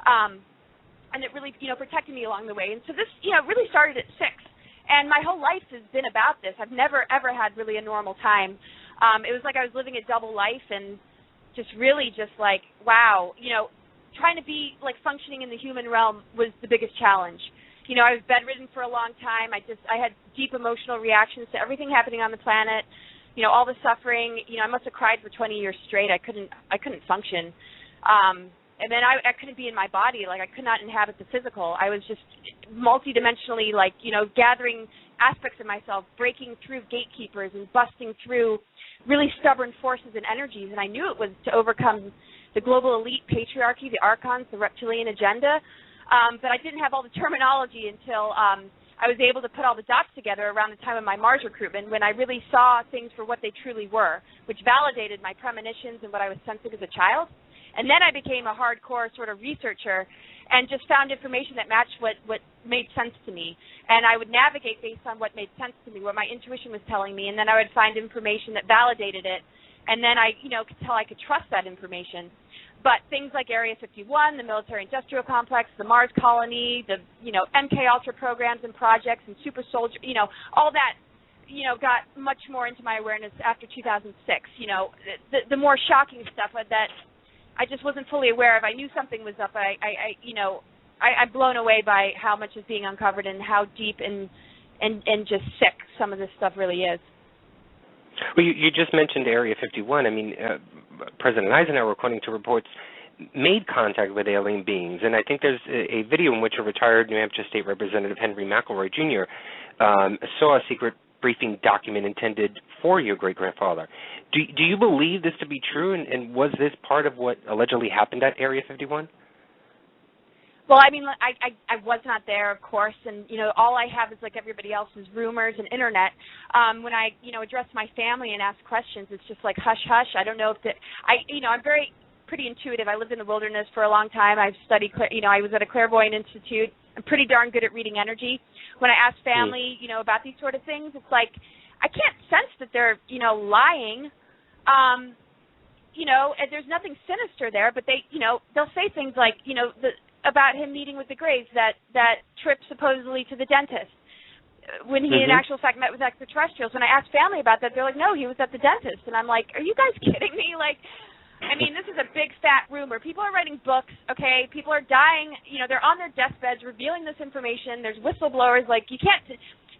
And it really, protected me along the way. And so this, really started at 6. And my whole life has been about this. I've never, ever had really a normal time. It was like I was living a double life and just really just like, wow, trying to be like functioning in the human realm was the biggest challenge. I was bedridden for a long time. I had deep emotional reactions to everything happening on the planet. All the suffering. I must have cried for 20 years straight. I couldn't function. And then I couldn't be in my body. Like I could not inhabit the physical. I was just multidimensionally, like, gathering aspects of myself, breaking through gatekeepers and busting through really stubborn forces and energies. And I knew it was to overcome the global elite patriarchy, the archons, the reptilian agenda. But I didn't have all the terminology until I was able to put all the dots together around the time of my Mars recruitment, when I really saw things for what they truly were, which validated my premonitions and what I was sensing as a child. And then I became a hardcore sort of researcher and just found information that matched what made sense to me. And I would navigate based on what made sense to me, what my intuition was telling me, and then I would find information that validated it. And then I, could tell I could trust that information. But things like Area 51, the military-industrial complex, the Mars colony, the, MK Ultra programs and projects and super soldier, all that, got much more into my awareness after 2006. The more shocking stuff that I just wasn't fully aware of. I knew something was up. I'm blown away by how much is being uncovered and how deep and just sick some of this stuff really is. Well, you just mentioned Area 51. I mean, President Eisenhower, according to reports, made contact with alien beings. And I think there's a video in which a retired New Hampshire State Representative Henry McElroy Jr. Saw a secret briefing document intended for your great-grandfather. Do you believe this to be true, and was this part of what allegedly happened at Area 51? Well, I mean, I was not there, of course, and, all I have is, like everybody else, is rumors and Internet. When I, address my family and ask questions, it's just like hush, hush. I don't know if I'm pretty intuitive. I lived in the wilderness for a long time. I've studied, I was at a clairvoyant institute. I'm pretty darn good at reading energy. When I ask family, about these sort of things, it's like I can't sense that they're, lying. And there's nothing sinister there, but they'll say things like, about him meeting with the Greys, that trip supposedly to the dentist, when he in actual fact met with extraterrestrials. When I asked family about that, they're like, no, he was at the dentist. And I'm like, are you guys kidding me? Like, I mean, this is a big fat rumor. People are writing books, okay? People are dying, they're on their deathbeds revealing this information. There's whistleblowers, like, you can't.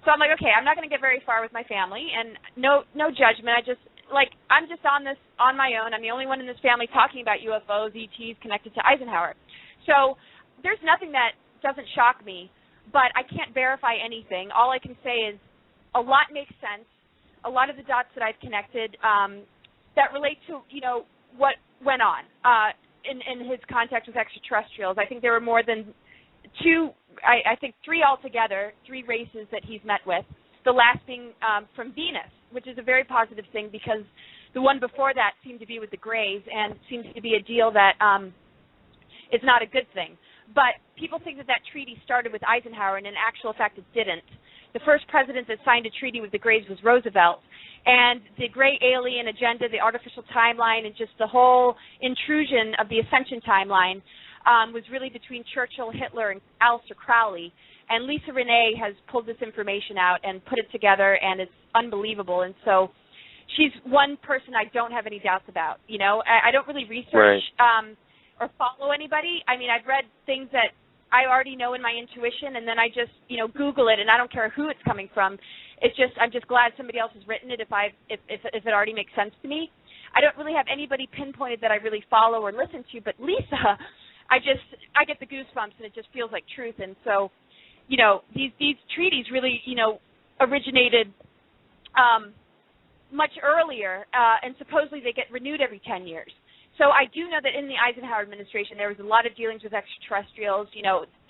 So I'm like, okay, I'm not going to get very far with my family, and no judgment. I'm just on this on my own. I'm the only one in this family talking about UFOs, ETs connected to Eisenhower. So there's nothing that doesn't shock me, but I can't verify anything. All I can say is a lot makes sense. A lot of the dots that I've connected that relate to, what went on in his contact with extraterrestrials. I think there were more than I think three altogether, three races that he's met with, the last being from Venus, which is a very positive thing because the one before that seemed to be with the Greys and seems to be a deal that is not a good thing. But people think that treaty started with Eisenhower, and in actual fact it didn't. The first president that signed a treaty with the Greys was Roosevelt. And the Grey alien agenda, the artificial timeline, and just the whole intrusion of the ascension timeline was really between Churchill, Hitler, and Aleister Crowley. And Lisa Renee has pulled this information out and put it together, and it's unbelievable. And so she's one person I don't have any doubts about. I don't really research or follow anybody. I mean, I've read things that I already know in my intuition, and then I just, Google it, and I don't care who it's coming from. I'm just glad somebody else has written it if it already makes sense to me. I don't really have anybody pinpointed that I really follow or listen to, but Lisa, I get the goosebumps, and it just feels like truth. And so, these treaties really, originated much earlier, and supposedly they get renewed every 10 years. So I do know that in the Eisenhower administration there was a lot of dealings with extraterrestrials.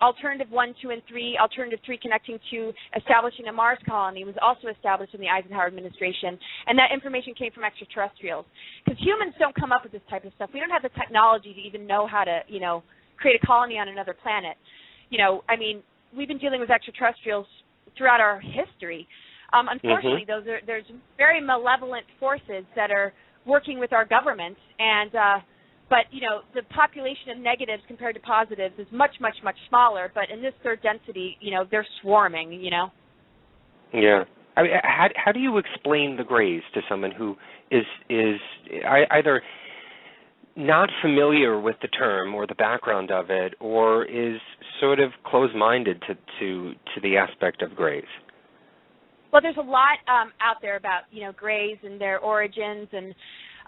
Alternative 1, 2, and 3, alternative 3 connecting to establishing a Mars colony was also established in the Eisenhower administration, and that information came from extraterrestrials. Because humans don't come up with this type of stuff. We don't have the technology to even know how to, create a colony on another planet. I mean, we've been dealing with extraterrestrials throughout our history. Unfortunately, there's very malevolent forces that are working with our government, and but the population of negatives compared to positives is much, much, much smaller. But in this third density, they're swarming. Yeah. I mean, how do you explain the Greys to someone who is either not familiar with the term or the background of it, or is sort of closed-minded to the aspect of Greys? Well, there's a lot out there about, Greys and their origins, and,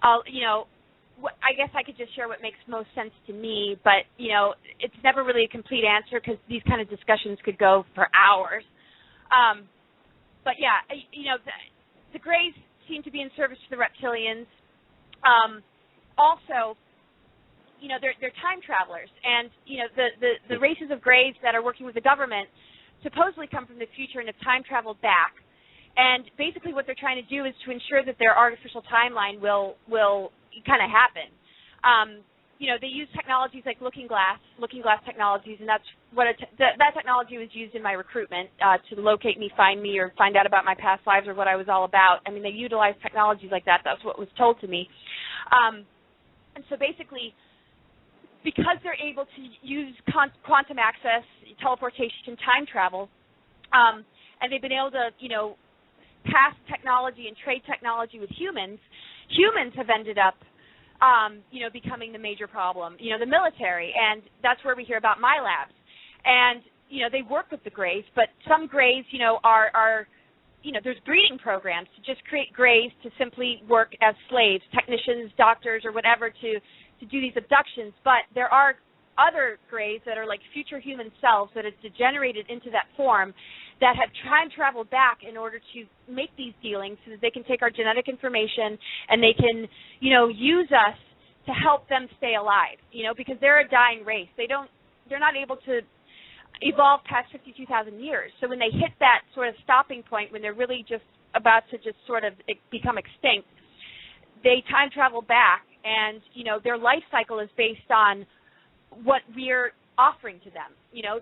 I guess I could just share what makes most sense to me, but, it's never really a complete answer because these kind of discussions could go for hours. But, yeah, the Greys seem to be in service to the reptilians. Also, they're time travelers, and, the races of Greys that are working with the government supposedly come from the future and have time traveled back. And basically what they're trying to do is to ensure that their artificial timeline will kind of happen. They use technologies like looking glass technologies, and that's what that technology was used in my recruitment to locate me, find me, or find out about my past lives or what I was all about. I mean, they utilize technologies like that. That's what was told to me. And so basically because they're able to use quantum access, teleportation, time travel, and they've been able to, pass technology and trade technology with humans have ended up, becoming the major problem, the military. And that's where we hear about my labs. And, they work with the Greys, but some Greys, are there's breeding programs to just create Greys to simply work as slaves, technicians, doctors, or whatever to do these abductions. But there are other Greys that are like future human selves that have degenerated into that form that have time traveled back in order to make these dealings so that they can take our genetic information and they can, use us to help them stay alive, because they're a dying race. They're not able to evolve past 52,000 years. So when they hit that sort of stopping point, when they're really just about to just sort of become extinct, they time travel back, and, their life cycle is based on what we're offering to them.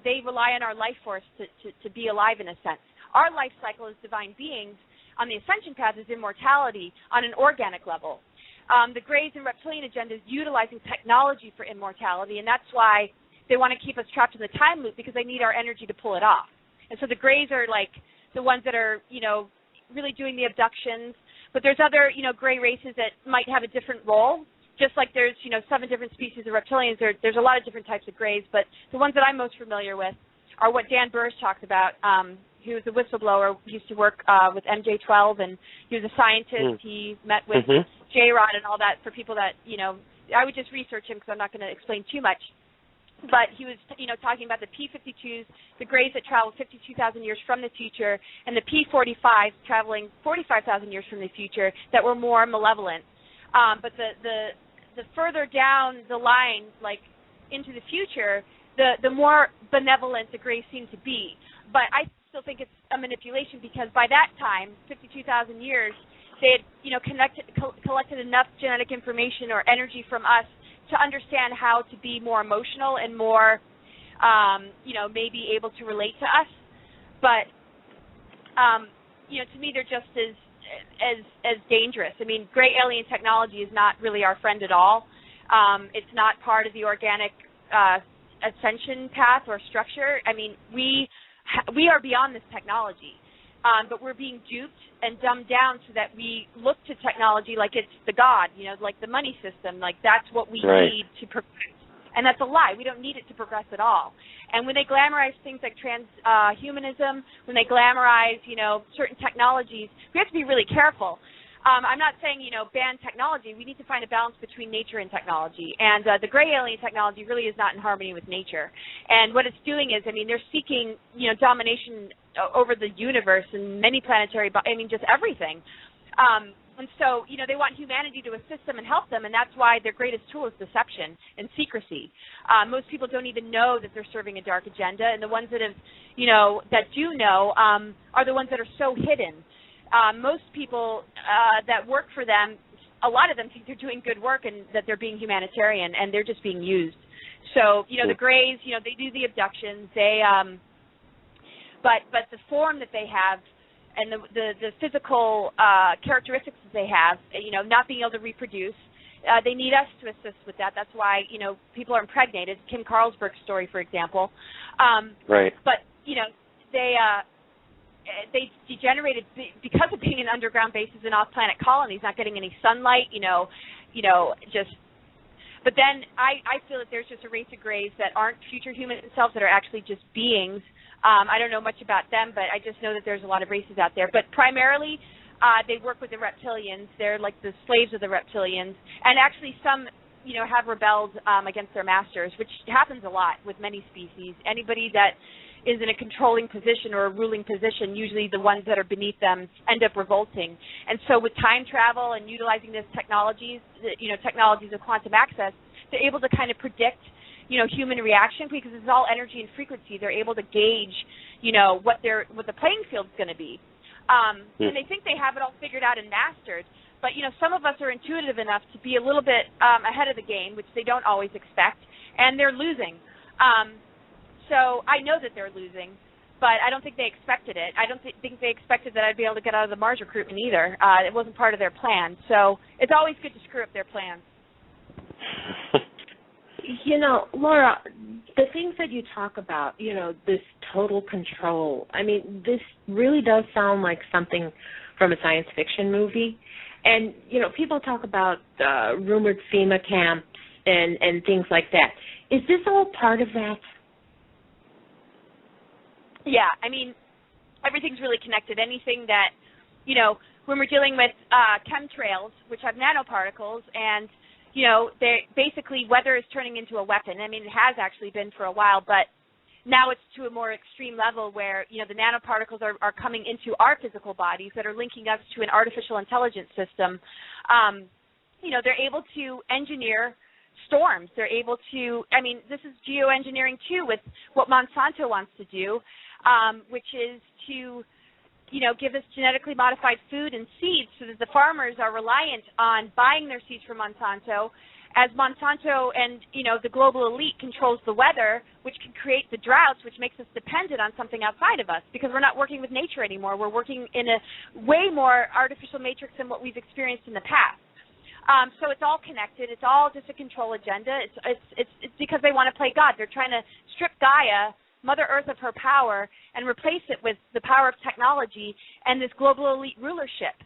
They rely on our life force to be alive in a sense. Our life cycle as divine beings on the ascension path is immortality on an organic level. The Greys and reptilian agenda is utilizing technology for immortality, and that's why they want to keep us trapped in the time loop, because they need our energy to pull it off. And so the Greys are like the ones that are, really doing the abductions. But there's other, Grey races that might have a different role. Just like there's, 7 different species of reptilians, there's a lot of different types of Greys. But the ones that I'm most familiar with are what Dan Burrs talked about. He was a whistleblower, used to work with MJ12, and he was a scientist. He met with J-Rod and all that. For people that, I would just research him because I'm not going to explain too much. But he was, talking about the P-52s, the Greys that travel 52,000 years from the future, and the P-45s traveling 45,000 years from the future that were more malevolent. But the further down the line, like into the future, the more benevolent the Greys seem to be. But I still think it's a manipulation, because by that time, 52,000 years, they had, collected enough genetic information or energy from us to understand how to be more emotional and more, maybe able to relate to us. But, to me, they're just as dangerous. I mean, gray alien technology is not really our friend at all. It's not part of the organic ascension path or structure. I mean, we are beyond this technology, but we're being duped and dumbed down so that we look to technology like it's the god, like the money system, like that's what we need to progress. And that's a lie. We don't need it to progress at all. And when they glamorize things like transhumanism, when they glamorize, certain technologies, we have to be really careful. I'm not saying, ban technology. We need to find a balance between nature and technology. And the gray alien technology really is not in harmony with nature. And what it's doing is, they're seeking, domination over the universe and many planetary, just everything. And so, they want humanity to assist them and help them, and that's why their greatest tool is deception and secrecy. Most people don't even know that they're serving a dark agenda, and the ones that have, that do know are the ones that are so hidden. Most people that work for them, a lot of them think they're doing good work and that they're being humanitarian, and they're just being used. So, the Greys, they do the abductions. They, but the form that they have and the physical characteristics that they have, not being able to reproduce, they need us to assist with that. That's why, people are impregnated. Kim Carlsberg's story, for example. But, they degenerated because of being in underground bases and off-planet colonies, not getting any sunlight, But then I feel that there's just a race of Greys that aren't future human selves, that are actually just beings. I don't know much about them, but I just know that there's a lot of races out there. But primarily, they work with the reptilians. They're like the slaves of the reptilians. And actually some, have rebelled against their masters, which happens a lot with many species. Anybody that is in a controlling position or a ruling position, usually the ones that are beneath them end up revolting. And so with time travel and utilizing these technologies, technologies of quantum access, they're able to kind of predict, human reaction, because it's all energy and frequency. They're able to gauge, what the playing field's going to be. And they think they have it all figured out and mastered. But, some of us are intuitive enough to be a little bit ahead of the game, which they don't always expect, and they're losing. So I know that they're losing, but I don't think they expected it. I don't think they expected that I'd be able to get out of the Mars recruitment either. It wasn't part of their plan. So it's always good to screw up their plans. You know, Laura, the things that you talk about, you know, this total control, I mean, this really does sound like something from a science fiction movie. And, you know, people talk about rumored FEMA camps and things like that. Is this all part of that? Yeah, I mean, everything's really connected. Anything that, you know, when we're dealing with chemtrails, which have nanoparticles, and, you know, basically weather is turning into a weapon. I mean, it has actually been for a while, but now it's to a more extreme level where, you know, the nanoparticles are coming into our physical bodies that are linking us to an artificial intelligence system. You know, they're able to engineer storms. They're able to, I mean, this is geoengineering too with what Monsanto wants to do, which is to, you know, give us genetically modified food and seeds so that the farmers are reliant on buying their seeds from Monsanto. As Monsanto and, you know, the global elite controls the weather, which can create the droughts, which makes us dependent on something outside of us because we're not working with nature anymore. We're working in a way more artificial matrix than what we've experienced in the past. So it's all connected. It's all just a control agenda. It's because they want to play God. They're trying to strip Gaia, Mother Earth, of her power and replace it with the power of technology and this global elite rulership.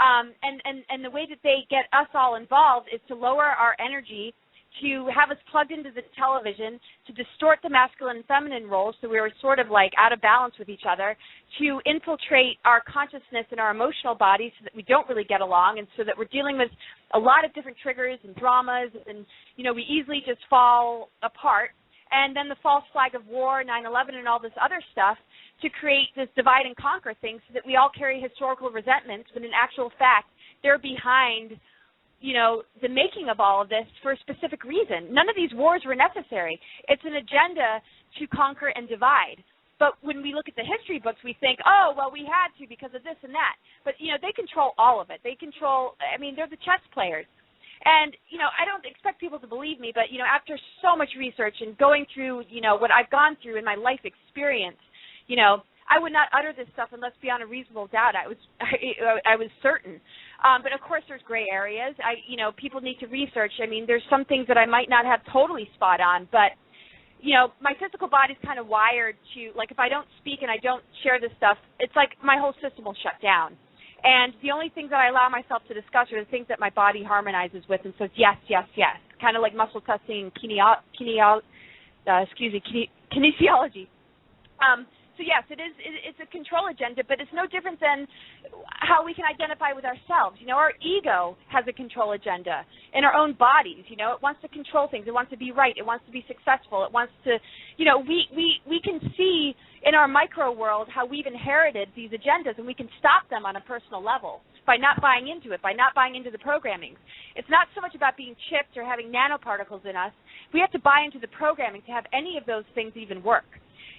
And the way that they get us all involved is to lower our energy, to have us plugged into the television, to distort the masculine and feminine roles so we're sort of like out of balance with each other, to infiltrate our consciousness and our emotional bodies so that we don't really get along and so that we're dealing with a lot of different triggers and dramas and, you know, we easily just fall apart. And then the false flag of war, 9/11 and all this other stuff to create this divide and conquer thing so that we all carry historical resentments, but in actual fact, they're behind, you know, the making of all of this for a specific reason. None of these wars were necessary. It's an agenda to conquer and divide. But when we look at the history books, we think, oh, well, we had to because of this and that. But, you know, they control all of it. They control, I mean, they're the chess players. And, you know, I don't expect people to believe me, but, you know, after so much research and going through, you know, what I've gone through in my life experience, you know, I would not utter this stuff unless beyond a reasonable doubt I was certain. But, of course, there's gray areas. You know, people need to research. I mean, there's some things that I might not have totally spot on, but, you know, my physical body's kind of wired to, like, if I don't speak and I don't share this stuff, it's like my whole system will shut down. And the only things that I allow myself to discuss are the things that my body harmonizes with and says yes, yes, yes, kind of like muscle testing and kinesiology. So, yes, it's a control agenda, but it's no different than how we can identify with ourselves. You know, our ego has a control agenda in our own bodies. You know, it wants to control things. It wants to be right. It wants to be successful. It wants to, you know, we can see in our micro world how we've inherited these agendas, and we can stop them on a personal level by not buying into it, by not buying into the programming. It's not so much about being chipped or having nanoparticles in us. We have to buy into the programming to have any of those things even work.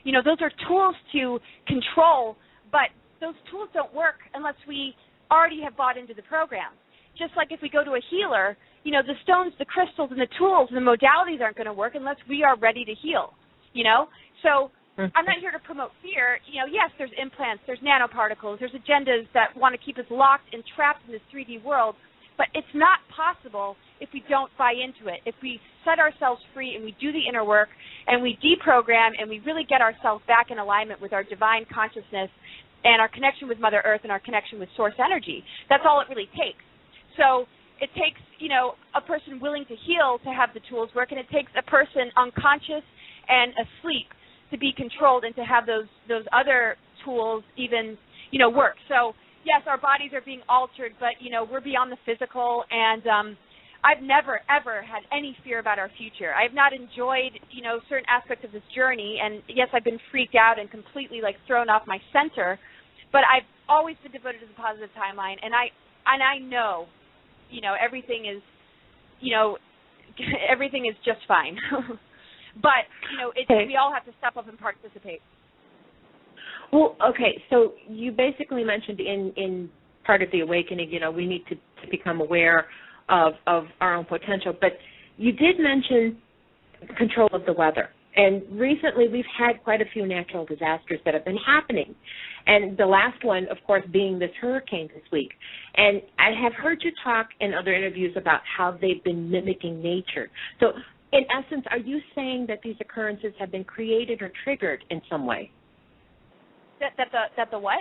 You know, those are tools to control, but those tools don't work unless we already have bought into the program. Just like if we go to a healer, you know, the stones, the crystals, and the tools and the modalities aren't going to work unless we are ready to heal, you know? So I'm not here to promote fear. You know, yes, there's implants, there's nanoparticles, there's agendas that want to keep us locked and trapped in this 3D world, but it's not possible if we don't buy into it. If we set ourselves free and we do the inner work and we deprogram and we really get ourselves back in alignment with our divine consciousness and our connection with Mother Earth and our connection with source energy, that's all it really takes. So it takes, you know, a person willing to heal to have the tools work, and it takes a person unconscious and asleep to be controlled and to have those other tools even, you know, work. So yes, our bodies are being altered, but, you know, we're beyond the physical, and I've never, ever had any fear about our future. I have not enjoyed, you know, certain aspects of this journey, and yes, I've been freaked out and completely, like, thrown off my center, but I've always been devoted to the positive timeline, and I know, you know, everything is just fine. But, you know, we all have to step up and participate. Well, okay, so you basically mentioned in part of the awakening, you know, we need to become aware of our own potential, but you did mention control of the weather. And recently we've had quite a few natural disasters that have been happening. And the last one, of course, being this hurricane this week. And I have heard you talk in other interviews about how they've been mimicking nature. So in essence, are you saying that these occurrences have been created or triggered in some way? That the what?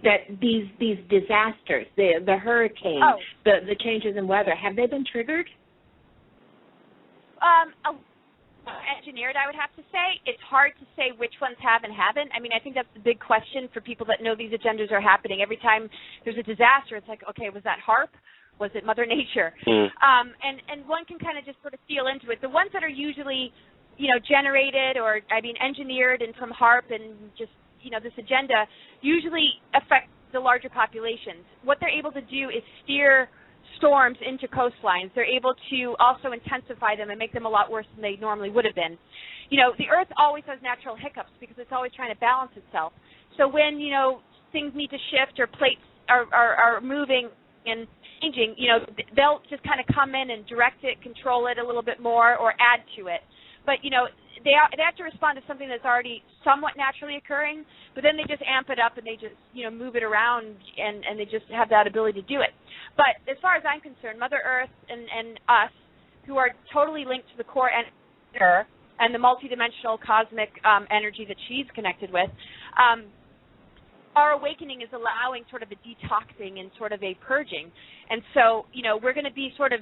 That these disasters, the hurricanes, the changes in weather, have they been triggered? Engineered, I would have to say. It's hard to say which ones have and haven't. I mean, I think that's the big question for people that know these agendas are happening. Every time there's a disaster, it's like, okay, was that HAARP? Was it Mother Nature? And one can kind of just sort of feel into it. The ones that are usually, generated or, engineered and from HAARP and just, this agenda usually affect the larger populations. What they're able to do is steer storms into coastlines. They're able to also intensify them and make them a lot worse than they normally would have been. The Earth always has natural hiccups because it's always trying to balance itself. So when, things need to shift or plates are moving and changing, they'll just kind of come in and direct it, control it a little bit more, or add to it. But, they have to respond to something that's already somewhat naturally occurring, but then they just amp it up and they just, move it around and they just have that ability to do it. But as far as I'm concerned, Mother Earth and us, who are totally linked to the core and the multidimensional cosmic energy that she's connected with, our awakening is allowing sort of a detoxing and sort of a purging. And so, we're going to be sort of,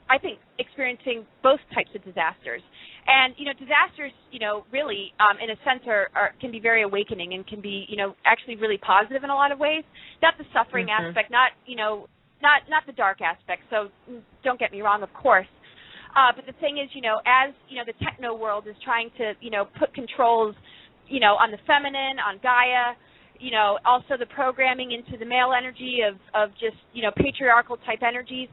I think, experiencing both types of disasters. And, disasters, really, in a sense, can be very awakening and can be, actually really positive in a lot of ways. Not the suffering aspect, not the dark aspect. So don't get me wrong, of course. But the thing is, as, the techno world is trying to, put controls, on the feminine, on Gaia, also the programming into the male energy of just, patriarchal type energies.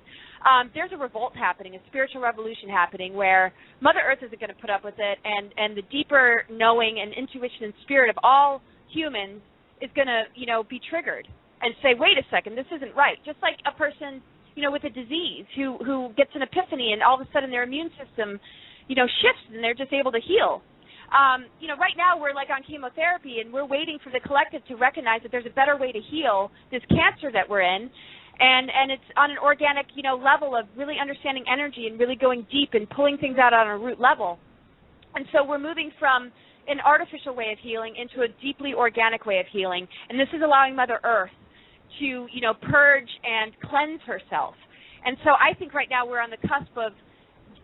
There's a revolt happening, a spiritual revolution happening where Mother Earth isn't going to put up with it, and the deeper knowing and intuition and spirit of all humans is going to, be triggered and say, wait a second, this isn't right. Just like a person, with a disease who gets an epiphany and all of a sudden their immune system, shifts and they're just able to heal. Right now we're like on chemotherapy and we're waiting for the collective to recognize that there's a better way to heal this cancer that we're in. And it's on an organic, level of really understanding energy and really going deep and pulling things out on a root level. And so we're moving from an artificial way of healing into a deeply organic way of healing. And this is allowing Mother Earth to, purge and cleanse herself. And so I think right now we're on the cusp of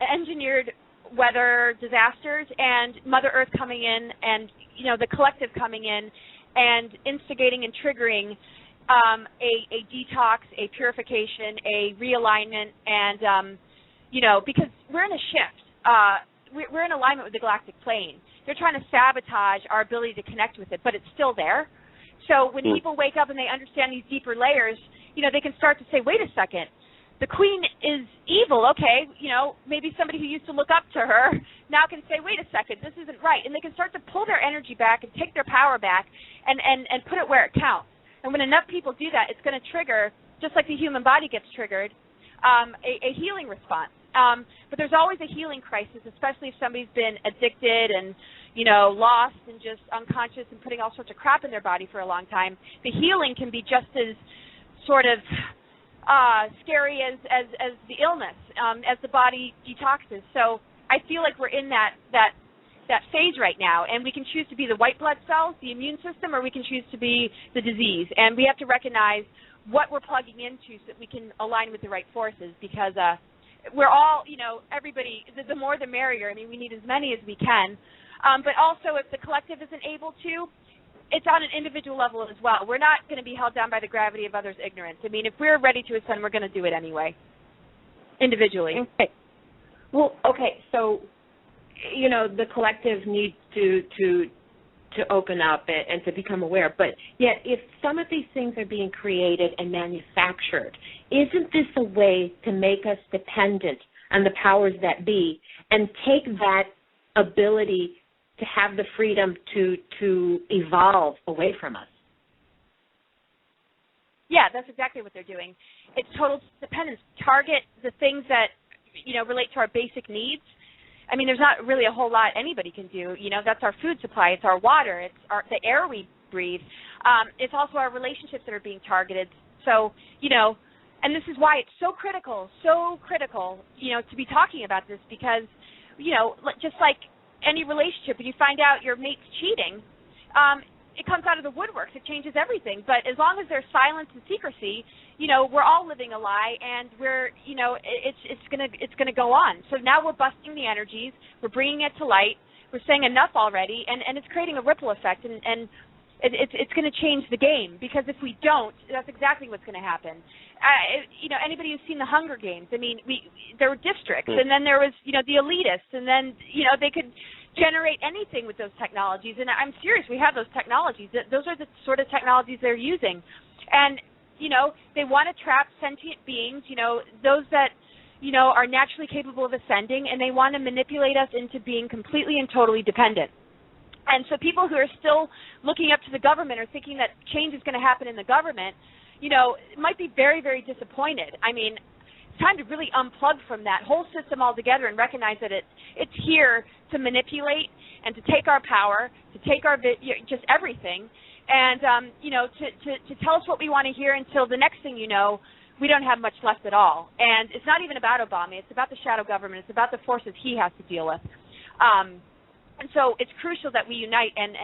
engineered weather disasters and Mother Earth coming in and, the collective coming in and instigating and triggering a detox, a purification, a realignment, and, because we're in a shift. We're in alignment with the galactic plane. They're trying to sabotage our ability to connect with it, but it's still there. So when people wake up and they understand these deeper layers, they can start to say, wait a second, the queen is evil, okay, maybe somebody who used to look up to her now can say, wait a second, this isn't right. And they can start to pull their energy back and take their power back and put it where it counts. And when enough people do that, it's going to trigger, just like the human body gets triggered, a healing response. But there's always a healing crisis, especially if somebody's been addicted and, lost and just unconscious and putting all sorts of crap in their body for a long time. The healing can be just as sort of scary as the illness, as the body detoxes. So I feel like we're in that phase right now, and we can choose to be the white blood cells, the immune system, or we can choose to be the disease. And we have to recognize what we're plugging into so that we can align with the right forces, because we're all, everybody, the more the merrier. I mean, we need as many as we can. But also, if the collective isn't able to, it's on an individual level as well. We're not going to be held down by the gravity of others' ignorance. I mean, if we're ready to ascend, we're going to do it anyway, individually. Okay. Well, okay, so, the collective needs to open up and to become aware. But yet, if some of these things are being created and manufactured, isn't this a way to make us dependent on the powers that be and take that ability to have the freedom to evolve away from us? Yeah, that's exactly what they're doing. It's total dependence. Target the things that, relate to our basic needs. I mean, there's not really a whole lot anybody can do. That's our food supply. It's our water. It's the air we breathe. It's also our relationships that are being targeted. So, And this is why it's so critical, to be talking about this, because, just like any relationship, when you find out your mate's cheating, it comes out of the woodworks. It changes everything. But as long as there's silence and secrecy, we're all living a lie, and we're, it's gonna go on. So now we're busting the energies. We're bringing it to light. We're saying enough already, and it's creating a ripple effect, and it's going to change the game, because if we don't, that's exactly what's going to happen. Anybody who's seen the Hunger Games, I mean, there were districts, and then there was, the elitists, and then, they could generate anything with those technologies. And I'm serious, we have those technologies. Those are the sort of technologies they're using. And, they want to trap sentient beings, those that, are naturally capable of ascending, and they want to manipulate us into being completely and totally dependent. And so people who are still looking up to the government or thinking that change is going to happen in the government, might be very, very disappointed. I mean, it's time to really unplug from that whole system altogether and recognize that it's here to manipulate and to take our power, to take our just everything, and to tell us what we want to hear until the next thing you know, we don't have much left at all. And it's not even about Obama. It's about the shadow government. It's about the forces he has to deal with. And so it's crucial that we unite and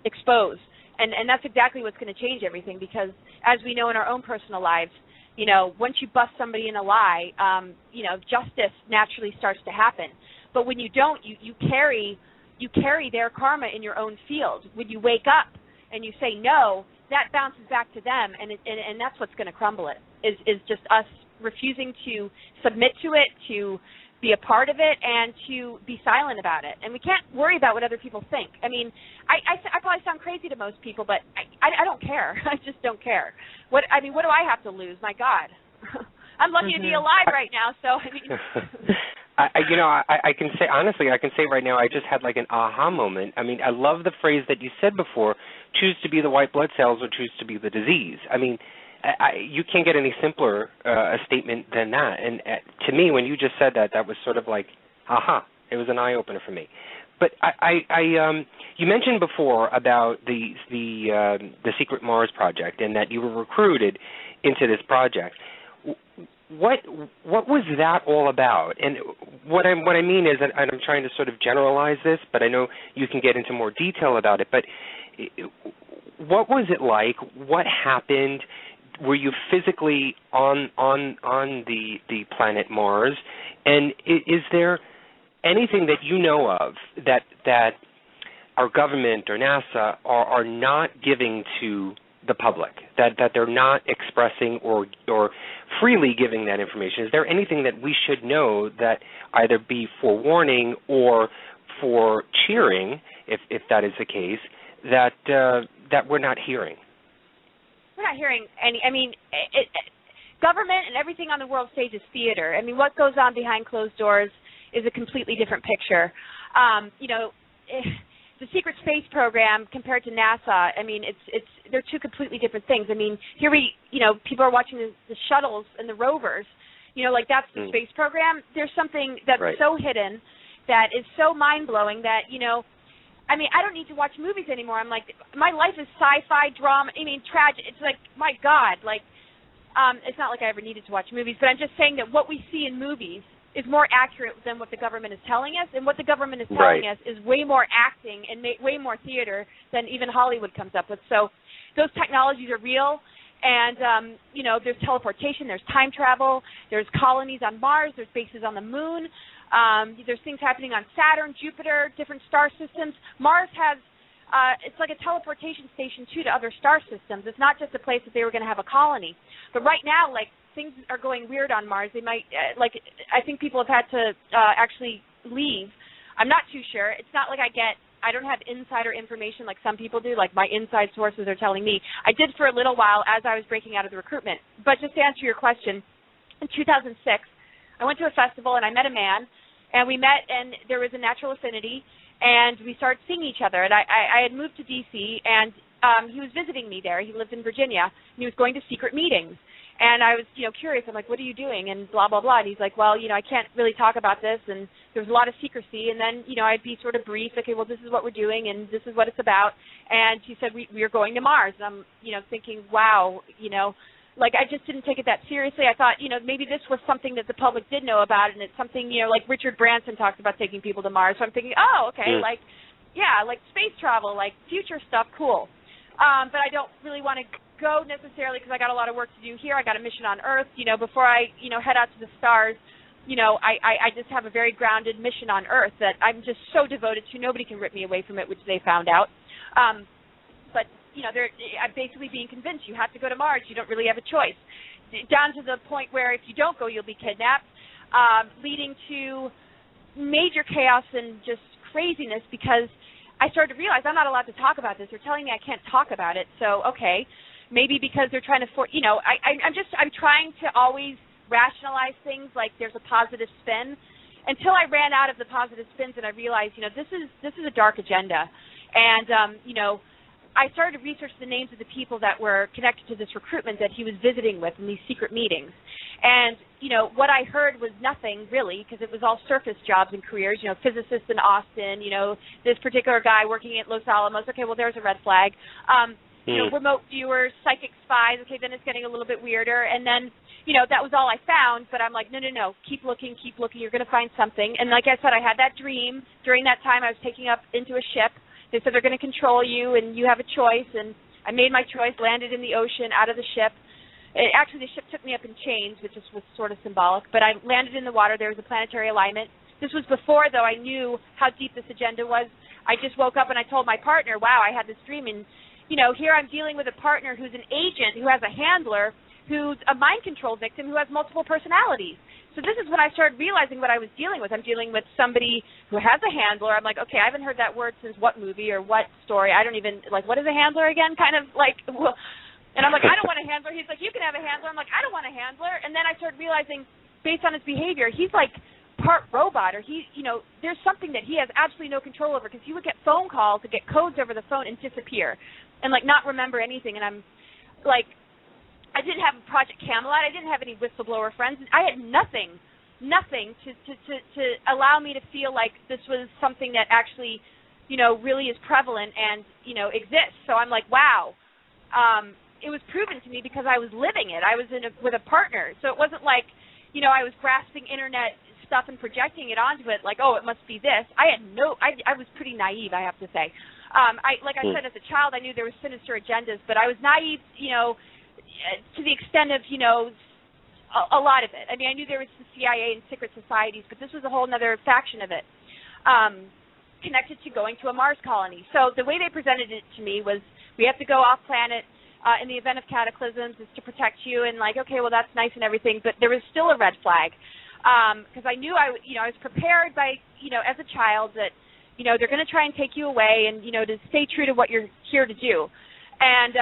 expose. And that's exactly what's going to change everything, because as we know in our own personal lives, once you bust somebody in a lie, justice naturally starts to happen. But when you don't, you carry their karma in your own field. When you wake up and you say no, that bounces back to them, and that's what's going to crumble it, is just us refusing to submit to it, to be a part of it, and to be silent about it. And we can't worry about what other people think. I mean, I probably sound crazy to most people, but I don't care. I just don't care. What do I have to lose? My God. I'm lucky to be alive right now, so I mean. I can say, honestly, right now I just had like an aha moment. I mean, I love the phrase that you said before, choose to be the white blood cells or choose to be the disease. I mean, you can't get any simpler a statement than that. And to me, when you just said that, that was sort of like, aha, it was an eye-opener for me. But you mentioned before about the Secret Mars project, and that you were recruited into this project. What was that all about? And what I mean is, and I'm trying to sort of generalize this, but I know you can get into more detail about it. But what was it like? What happened? Were you physically on the planet Mars? And is there anything that you know of that our government or NASA are not giving to the public, that they're not expressing or freely giving that information? Is there anything that we should know that either be for warning or for cheering, if that is the case, that we're not hearing? We're not hearing any. I mean, government and everything on the world stage is theater. I mean, what goes on behind closed doors is a completely different picture. The secret space program compared to NASA, I mean, they're two completely different things. I mean, here people are watching the shuttles and the rovers. Like that's the space program. There's something that's so hidden, that is so mind-blowing that, I mean, I don't need to watch movies anymore. I'm like, my life is sci-fi, drama, tragic. It's like, my God, like, it's not like I ever needed to watch movies, but I'm just saying that what we see in movies is more accurate than what the government is telling us, and what the government is telling us is way more acting and way more theater than even Hollywood comes up with. So those technologies are real, and, there's teleportation, there's time travel, there's colonies on Mars, there's bases on the moon, there's things happening on Saturn, Jupiter, different star systems. Mars has, it's like a teleportation station, too, to other star systems. It's not just a place that they were going to have a colony. But right now, like, things are going weird on Mars. They might, I think people have had to actually leave. I'm not too sure. It's not like I don't have insider information like some people do, like my inside sources are telling me. I did for a little while as I was breaking out of the recruitment. But just to answer your question, in 2006, I went to a festival and I met a man, and we met and there was a natural affinity, and we started seeing each other. And I had moved to D.C., and he was visiting me there. He lived in Virginia, and he was going to secret meetings. And I was, curious. I'm like, what are you doing? And blah, blah, blah. And he's like, well, I can't really talk about this. And there was a lot of secrecy. And then, I'd be sort of brief. Okay, well, this is what we're doing, and this is what it's about. And he said, we are going to Mars. And I'm, thinking, wow, like, I just didn't take it that seriously. I thought, maybe this was something that the public did know about, and it's something, like Richard Branson talks about taking people to Mars. So I'm thinking, oh, okay, like space travel, like future stuff, cool. But I don't really want to go necessarily because I got a lot of work to do here. I got a mission on Earth. Before I, head out to the stars, I just have a very grounded mission on Earth that I'm just so devoted to. Nobody can rip me away from it, which they found out. But I'm basically being convinced you have to go to Mars. You don't really have a choice. Down to the point where if you don't go, you'll be kidnapped, leading to major chaos and just craziness because I started to realize I'm not allowed to talk about this. They're telling me I can't talk about it. So, okay, maybe because they're trying to I'm trying to always rationalize things like there's a positive spin until I ran out of the positive spins and I realized, this is a dark agenda. And, I started to research the names of the people that were connected to this recruitment that he was visiting with in these secret meetings. And, what I heard was nothing, really, because it was all surface jobs and careers, physicists in Austin, this particular guy working at Los Alamos. Okay, well, there's a red flag. Remote viewers, psychic spies. Okay, then it's getting a little bit weirder. And then, that was all I found. But I'm like, no, keep looking. You're going to find something. And like I said, I had that dream. During that time, I was taking up into a ship. They said they're going to control you, and you have a choice. And I made my choice, landed in the ocean, out of the ship. Actually, the ship took me up in chains, which was sort of symbolic. But I landed in the water. There was a planetary alignment. This was before, though, I knew how deep this agenda was. I just woke up and I told my partner, wow, I had this dream. And, here I'm dealing with a partner who's an agent, who has a handler, who's a mind control victim, who has multiple personalities. So this is when I started realizing what I was dealing with. I'm dealing with somebody who has a handler. I'm like, okay, I haven't heard that word since what movie or what story. I don't even, like, what is a handler again? Kind of like, well, and I'm like, I don't want a handler. He's like, you can have a handler. I'm like, I don't want a handler. And then I started realizing, based on his behavior, he's like part robot, or there's something that he has absolutely no control over because he would get phone calls to get codes over the phone and disappear and, like, not remember anything. And I'm like, I didn't have Project Camelot. I didn't have any whistleblower friends. I had nothing to allow me to feel like this was something that actually, really is prevalent and, exists. So I'm like, wow. It was proven to me because I was living it. I was with a partner. So it wasn't like, I was grasping Internet stuff and projecting it onto it like, oh, it must be this. I was pretty naive, I have to say. I said, as a child, I knew there were sinister agendas, but I was naive, to the extent of, a lot of it. I mean, I knew there was the CIA and secret societies, but this was a whole other faction of it, connected to going to a Mars colony. So the way they presented it to me was, we have to go off planet in the event of cataclysms. It's to protect you, and like, okay, well, that's nice and everything, but there was still a red flag, because I knew I was prepared by, as a child that, they're going to try and take you away, and to stay true to what you're here to do, and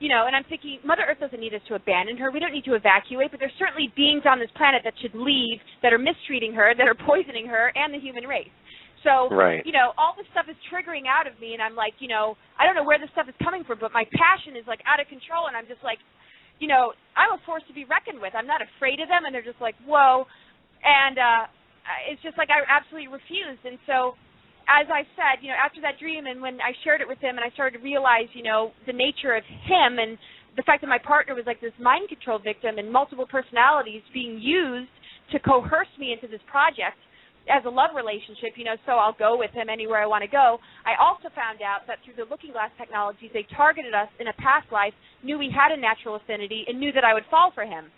and I'm thinking, Mother Earth doesn't need us to abandon her. We don't need to evacuate, but there's certainly beings on this planet that should leave, that are mistreating her, that are poisoning her, and the human race. So, right. All this stuff is triggering out of me, and I'm like, I don't know where this stuff is coming from, but my passion is, like, out of control, and I'm just like, I'm a force to be reckoned with. I'm not afraid of them, and they're just like, whoa. And it's just like I absolutely refused. And so, as I said, after that dream and when I shared it with him and I started to realize, the nature of him and the fact that my partner was like this mind control victim and multiple personalities being used to coerce me into this project as a love relationship, so I'll go with him anywhere I want to go. I also found out that through the looking glass technologies, they targeted us in a past life, knew we had a natural affinity, and knew that I would fall for him,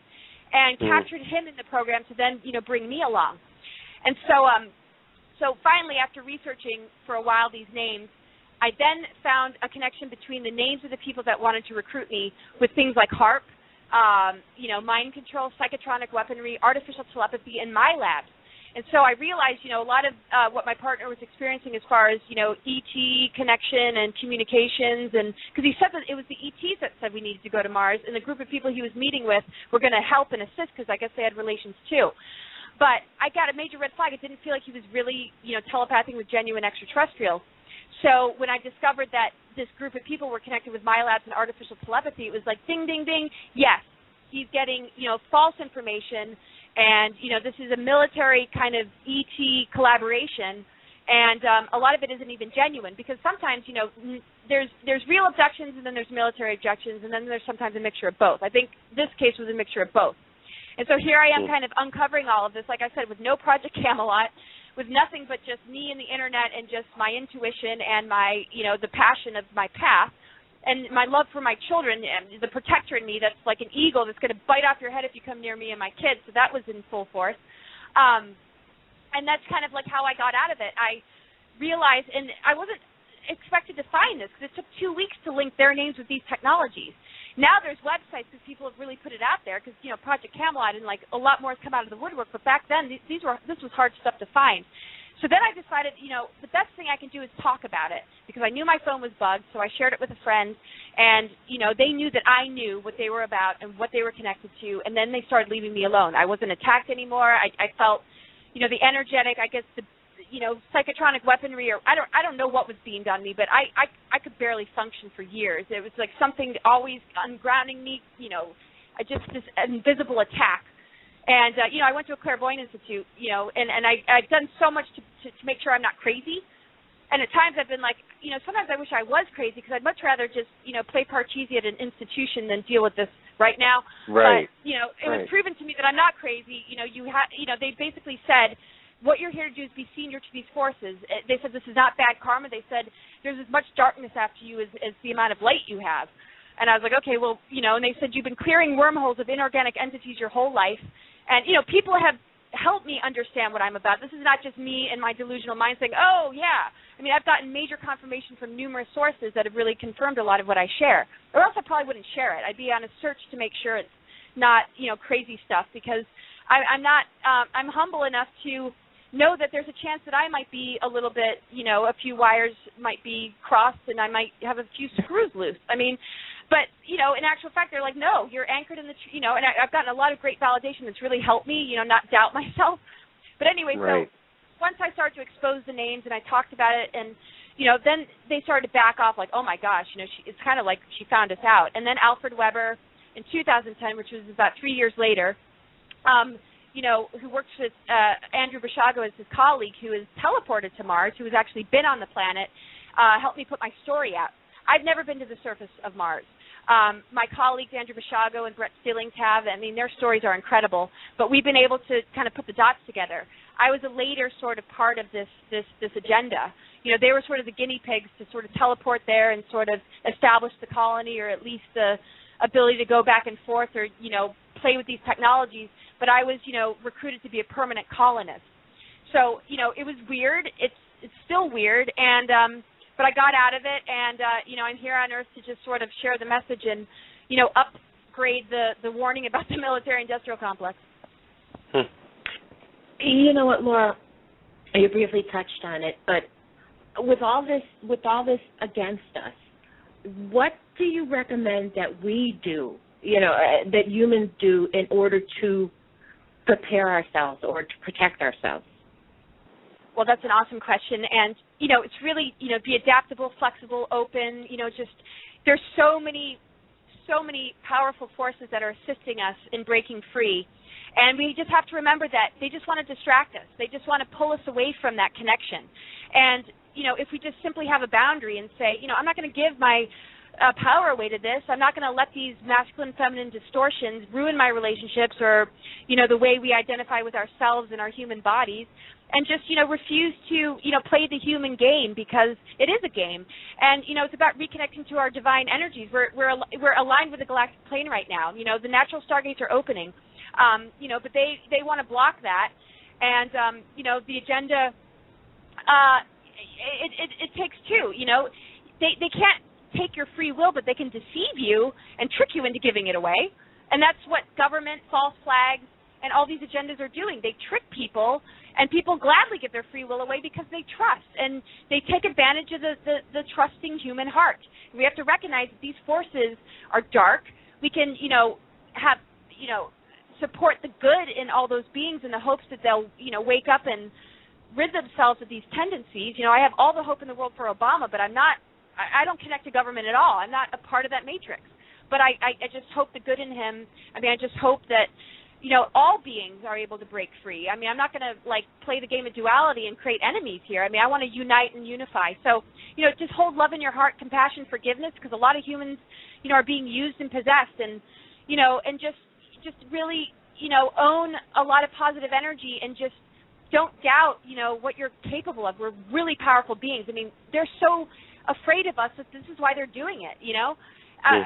and captured him in the program to then, bring me along. And so finally, after researching for a while these names, I then found a connection between the names of the people that wanted to recruit me with things like HARP, mind control, psychotronic weaponry, artificial telepathy, and my labs. And so I realized, a lot of what my partner was experiencing as far as, ET connection and communications, and because he said that it was the ETs that said we needed to go to Mars, and the group of people he was meeting with were going to help and assist because I guess they had relations too. But I got a major red flag. It didn't feel like he was really, telepathing with genuine extraterrestrials. So when I discovered that this group of people were connected with my labs and artificial telepathy, it was like, ding, ding, ding, yes, he's getting, false information, and, this is a military kind of ET collaboration, And a lot of it isn't even genuine because sometimes, you know, there's real abductions and then there's military abductions and then there's sometimes a mixture of both. I think this case was a mixture of both. And so here I am kind of uncovering all of this, like I said, with no Project Camelot, with nothing but just me and the internet and just my intuition and my, you know, the passion of my path and my love for my children and the protector in me that's like an eagle that's going to bite off your head if you come near me and my kids. So that was in full force. And that's kind of like how I got out of it. I realized, and I wasn't expected to find this because it took 2 weeks to link their names with these technologies. Now there's websites because people have really put it out there because, you know, Project Camelot and like a lot more has come out of the woodwork. But back then, this was hard stuff to find. So then I decided, you know, the best thing I can do is talk about it because I knew my phone was bugged. So I shared it with a friend, and you know, they knew that I knew what they were about and what they were connected to. And then they started leaving me alone. I wasn't attacked anymore. I felt, you know, the energetic, I guess the, you know, psychotronic weaponry, or I don't know what was being done to me, but I could barely function for years. It was like something always ungrounding me, you know, just this invisible attack. And, you know, I went to a clairvoyant institute, you know, and I've done so much to make sure I'm not crazy. And at times I've been like, you know, sometimes I wish I was crazy because I'd much rather just, you know, play Parcheesi at an institution than deal with this right now. Right. But, you know, it was proven to me that I'm not crazy. You know, they basically said, what you're here to do is be senior to these forces. They said this is not bad karma. They said there's as much darkness after you as the amount of light you have. And I was like, okay, well, you know, and they said you've been clearing wormholes of inorganic entities your whole life. And, you know, people have helped me understand what I'm about. This is not just me and my delusional mind saying, oh, yeah. I mean, I've gotten major confirmation from numerous sources that have really confirmed a lot of what I share. Or else I probably wouldn't share it. I'd be on a search to make sure it's not, you know, crazy stuff because I'm humble enough to know that there's a chance that I might be a little bit, you know, a few wires might be crossed and I might have a few screws loose. I mean, but, you know, in actual fact, they're like, no, you're anchored in the, you know, and I've gotten a lot of great validation that's really helped me, you know, not doubt myself. But anyway, so once I started to expose the names and I talked about it and, you know, then they started to back off like, oh, my gosh, you know, it's kind of like she found us out. And then Alfred Weber in 2010, which was about 3 years later, you know, who works with Andrew Basiago as his colleague who is teleported to Mars, who has actually been on the planet, helped me put my story out. I've never been to the surface of Mars. My colleagues, Andrew Basiago and Brett Stillings have. I mean, their stories are incredible. But we've been able to kind of put the dots together. I was a later sort of part of this agenda. You know, they were sort of the guinea pigs to sort of teleport there and sort of establish the colony or at least the ability to go back and forth or, you know, play with these technologies. But I was, you know, recruited to be a permanent colonist. So, you know, it was weird. It's still weird. And but I got out of it, and, you know, I'm here on Earth to just sort of share the message and, you know, upgrade the warning about the military-industrial complex. You know what, Laura, you briefly touched on it, but with all this against us, what do you recommend that we do, you know, that humans do in order to prepare ourselves or to protect ourselves? Well, that's an awesome question. And, you know, it's really, you know, be adaptable, flexible, open, you know, just there's so many powerful forces that are assisting us in breaking free. And we just have to remember that they just want to distract us. They just want to pull us away from that connection. And, you know, if we just simply have a boundary and say, you know, I'm not going to give my power away to this. I'm not going to let these masculine, feminine distortions ruin my relationships or, you know, the way we identify with ourselves and our human bodies. And just, you know, refuse to, you know, play the human game because it is a game. And, you know, it's about reconnecting to our divine energies. We're aligned with the galactic plane right now. You know, the natural stargates are opening, you know, but they want to block that. And, you know, the agenda, it takes two, you know. They can't take your free will, but they can deceive you and trick you into giving it away. And that's what government, false flags, and all these agendas are doing. They trick people, and people gladly give their free will away because they trust, and they take advantage of the trusting human heart. We have to recognize that these forces are dark. We can, you know, have, you know, support the good in all those beings in the hopes that they'll, you know, wake up and rid themselves of these tendencies. You know, I have all the hope in the world for Obama, but I don't connect to government at all. I'm not a part of that matrix. But I just hope the good in him. I mean, I just hope that, all beings are able to break free. I mean, I'm not going to, play the game of duality and create enemies here. I mean, I want to unite and unify. So, just hold love in your heart, compassion, forgiveness, because a lot of humans, are being used and possessed, and, and just really, own a lot of positive energy and just don't doubt, what you're capable of. We're really powerful beings. I mean, they're so afraid of us that this is why they're doing it,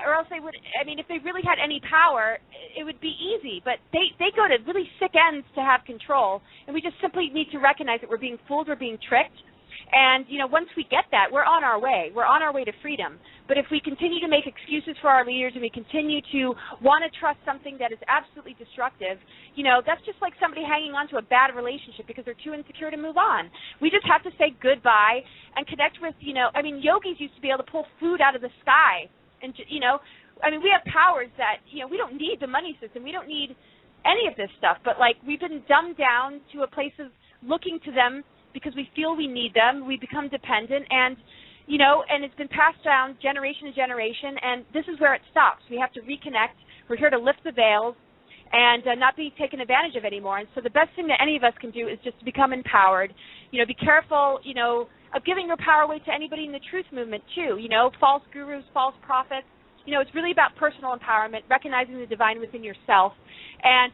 or else they would, if they really had any power, it would be easy. But they go to really sick ends to have control, and we just simply need to recognize that we're being fooled, we're being tricked. And, once we get that, we're on our way. We're on our way to freedom. But if we continue to make excuses for our leaders and we continue to want to trust something that is absolutely destructive, that's just like somebody hanging on to a bad relationship because they're too insecure to move on. We just have to say goodbye and connect with, yogis used to be able to pull food out of the sky. And, we have powers that, we don't need the money system. We don't need any of this stuff. But, we've been dumbed down to a place of looking to them because we feel we need them. We become dependent, and, and it's been passed down generation to generation, and this is where it stops. We have to reconnect. We're here to lift the veils and not be taken advantage of anymore. And so the best thing that any of us can do is just to become empowered. Be careful, of giving your power away to anybody in the truth movement, too. False gurus, false prophets. It's really about personal empowerment, recognizing the divine within yourself, and,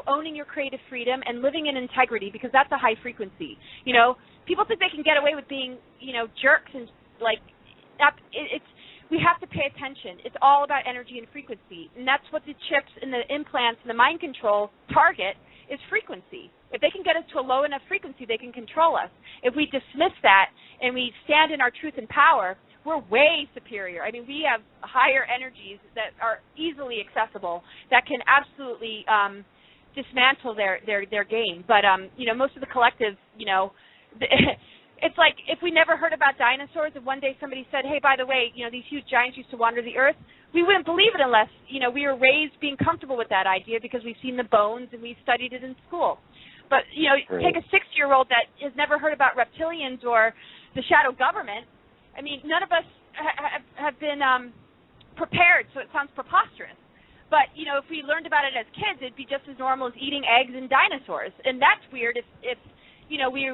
owning your creative freedom and living in integrity, because that's a high frequency. People think they can get away with being, jerks and, we have to pay attention. It's all about energy and frequency, and that's what the chips and the implants and the mind control target is frequency. If they can get us to a low enough frequency, they can control us. If we dismiss that and we stand in our truth and power, we're way superior. We have higher energies that are easily accessible that can absolutely dismantle their game. But, most of the collective, it's like if we never heard about dinosaurs and one day somebody said, hey, by the way, these huge giants used to wander the earth, we wouldn't believe it unless, we were raised being comfortable with that idea because we've seen the bones and we studied it in school. But, take a 6-year-old that has never heard about reptilians or the shadow government. None of us have been prepared, so it sounds preposterous. But, if we learned about it as kids, it'd be just as normal as eating eggs and dinosaurs. And that's weird if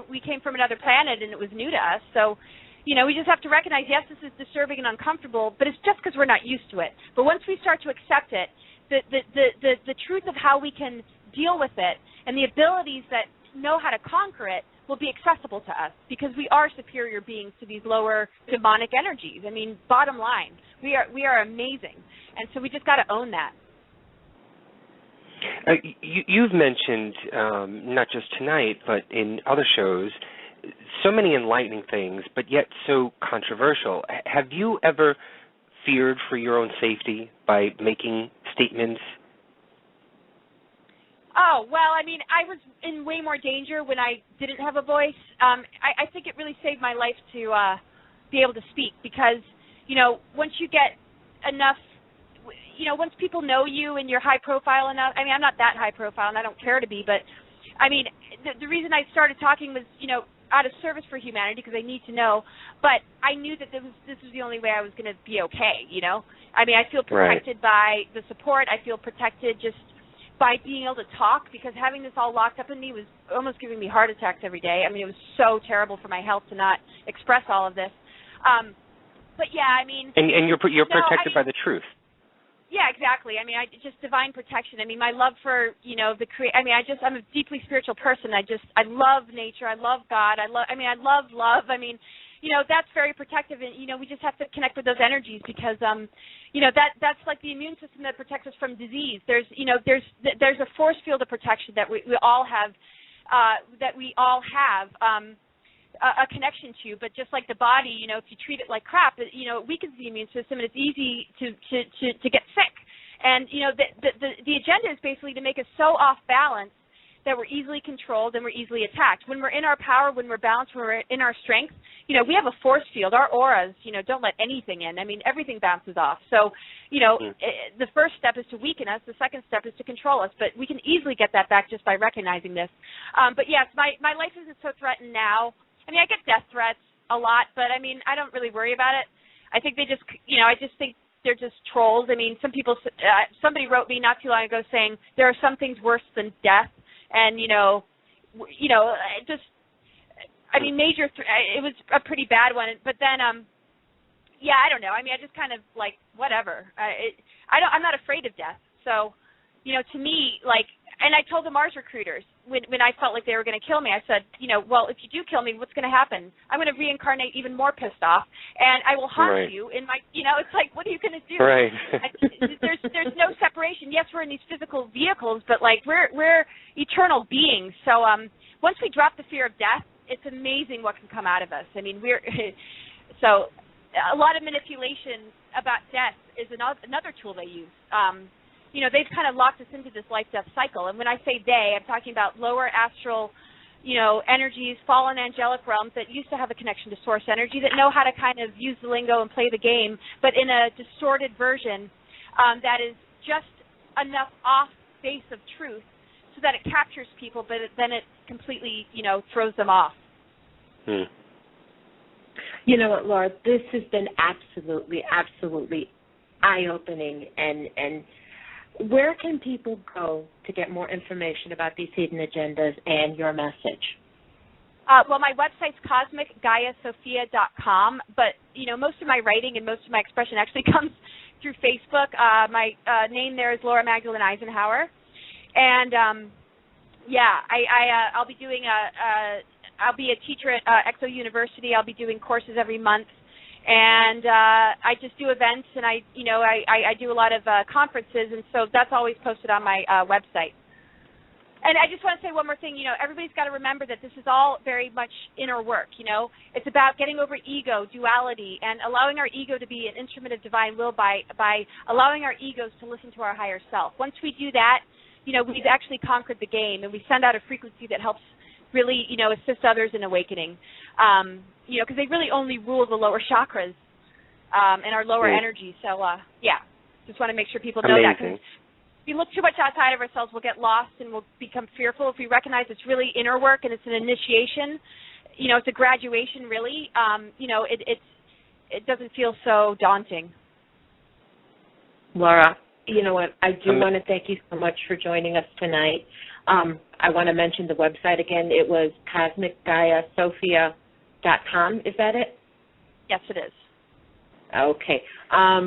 we came from another planet and it was new to us. So, we just have to recognize, yes, this is disturbing and uncomfortable, but it's just because we're not used to it. But once we start to accept it, the truth of how we can deal with it and the abilities that know how to conquer it will be accessible to us because we are superior beings to these lower demonic energies. Bottom line, we are amazing, and so we just got to own that. You've mentioned, not just tonight, but in other shows, so many enlightening things, but yet so controversial. Have you ever feared for your own safety by making statements? Oh, well, I was in way more danger when I didn't have a voice. I think it really saved my life to be able to speak because, once you get enough, once people know you and you're high profile enough, I'm not that high profile and I don't care to be, but, the reason I started talking was, out of service for humanity because I need to know, but I knew that this was the only way I was going to be okay, I feel protected by the support. I feel protected just by being able to talk because having this all locked up in me was almost giving me heart attacks every day. It was so terrible for my health to not express all of this. But yeah, And you're protected by the truth. Yeah, exactly. Just divine protection. My love for, I'm a deeply spiritual person. I love nature. I love God. I love love. That's very protective, and we just have to connect with those energies because that's like the immune system that protects us from disease. There's a force field of protection that we all have a connection to, but just like the body, if you treat it like crap, it weakens the immune system and it's easy to get sick. And the agenda is basically to make us so off balance that we're easily controlled and we're easily attacked. When we're in our power, when we're balanced, when we're in our strength, we have a force field. Our auras, don't let anything in. Everything bounces off. So, the first step is to weaken us. The second step is to control us. But we can easily get that back just by recognizing this. But yes, my life isn't so threatened now. I get death threats a lot, but I don't really worry about it. I think they just, I just think they're just trolls. I mean, somebody wrote me not too long ago saying there are some things worse than death, and major. It was a pretty bad one, but then I don't know. I mean, I just kind of like whatever. I'm not afraid of death, so to me, like. And I told the Mars recruiters when I felt like they were going to kill me, I said, well, if you do kill me, what's going to happen? I'm going to reincarnate even more pissed off, and I will haunt you in my, it's like, what are you going to do? Right. There's no separation. Yes, we're in these physical vehicles, but like we're eternal beings. So once we drop the fear of death, it's amazing what can come out of us. I mean, so a lot of manipulation about death is another tool they use. They've kind of locked us into this life-death cycle. And when I say they, I'm talking about lower astral, energies, fallen angelic realms that used to have a connection to source energy, that know how to kind of use the lingo and play the game, but in a distorted version that is just enough off base of truth so that it captures people, but then it completely, throws them off. You know what, Laura? This has been absolutely eye-opening, and where can people go to get more information about these hidden agendas and your message? Well, my website's cosmicgaiasophia.com, but, most of my writing and most of my expression actually comes through Facebook. My name there is Laura Magdalene Eisenhower. And, I'll be doing I'll be a teacher at Exo University. I'll be doing courses every month. And I just do events, and I do a lot of conferences, and so that's always posted on my website. And I just want to say one more thing. Everybody's got to remember that this is all very much inner work. It's about getting over ego, duality, and allowing our ego to be an instrument of divine will by allowing our egos to listen to our higher self. Once we do that, we've actually conquered the game, and we send out a frequency that helps really, assist others in awakening. Because they really only rule the lower chakras and our lower energy. So, just want to make sure people know that. Because if we look too much outside of ourselves, we'll get lost and we'll become fearful. If we recognize it's really inner work and it's an initiation, it's a graduation, really, it doesn't feel so daunting. Laura, you know what? I do want to thank you so much for joining us tonight. I want to mention the website again. It was cosmicgaiasophia.com. Is that it? Yes, it is. Okay. Are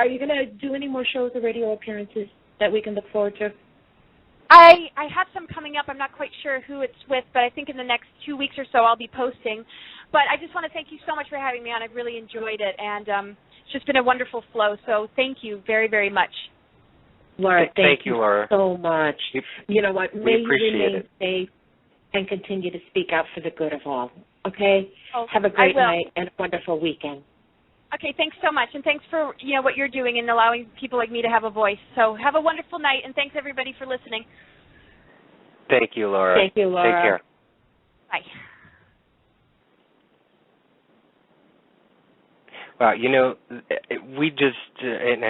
you going to do any more shows or radio appearances that we can look forward to? I have some coming up. I'm not quite sure who it's with, but I think in the next 2 weeks or so I'll be posting. But I just want to thank you so much for having me on. I've really enjoyed it, and it's just been a wonderful flow. So thank you very, very much. Laura, thank you, Laura, so much. You know what? May you remain safe and continue to speak out for the good of all. Okay? Have a great night and a wonderful weekend. Okay, thanks so much, and thanks for what you're doing and allowing people like me to have a voice. So have a wonderful night, and thanks everybody for listening. Thank you, Laura. Thank you, Laura. Take care. Bye. Wow, we just, and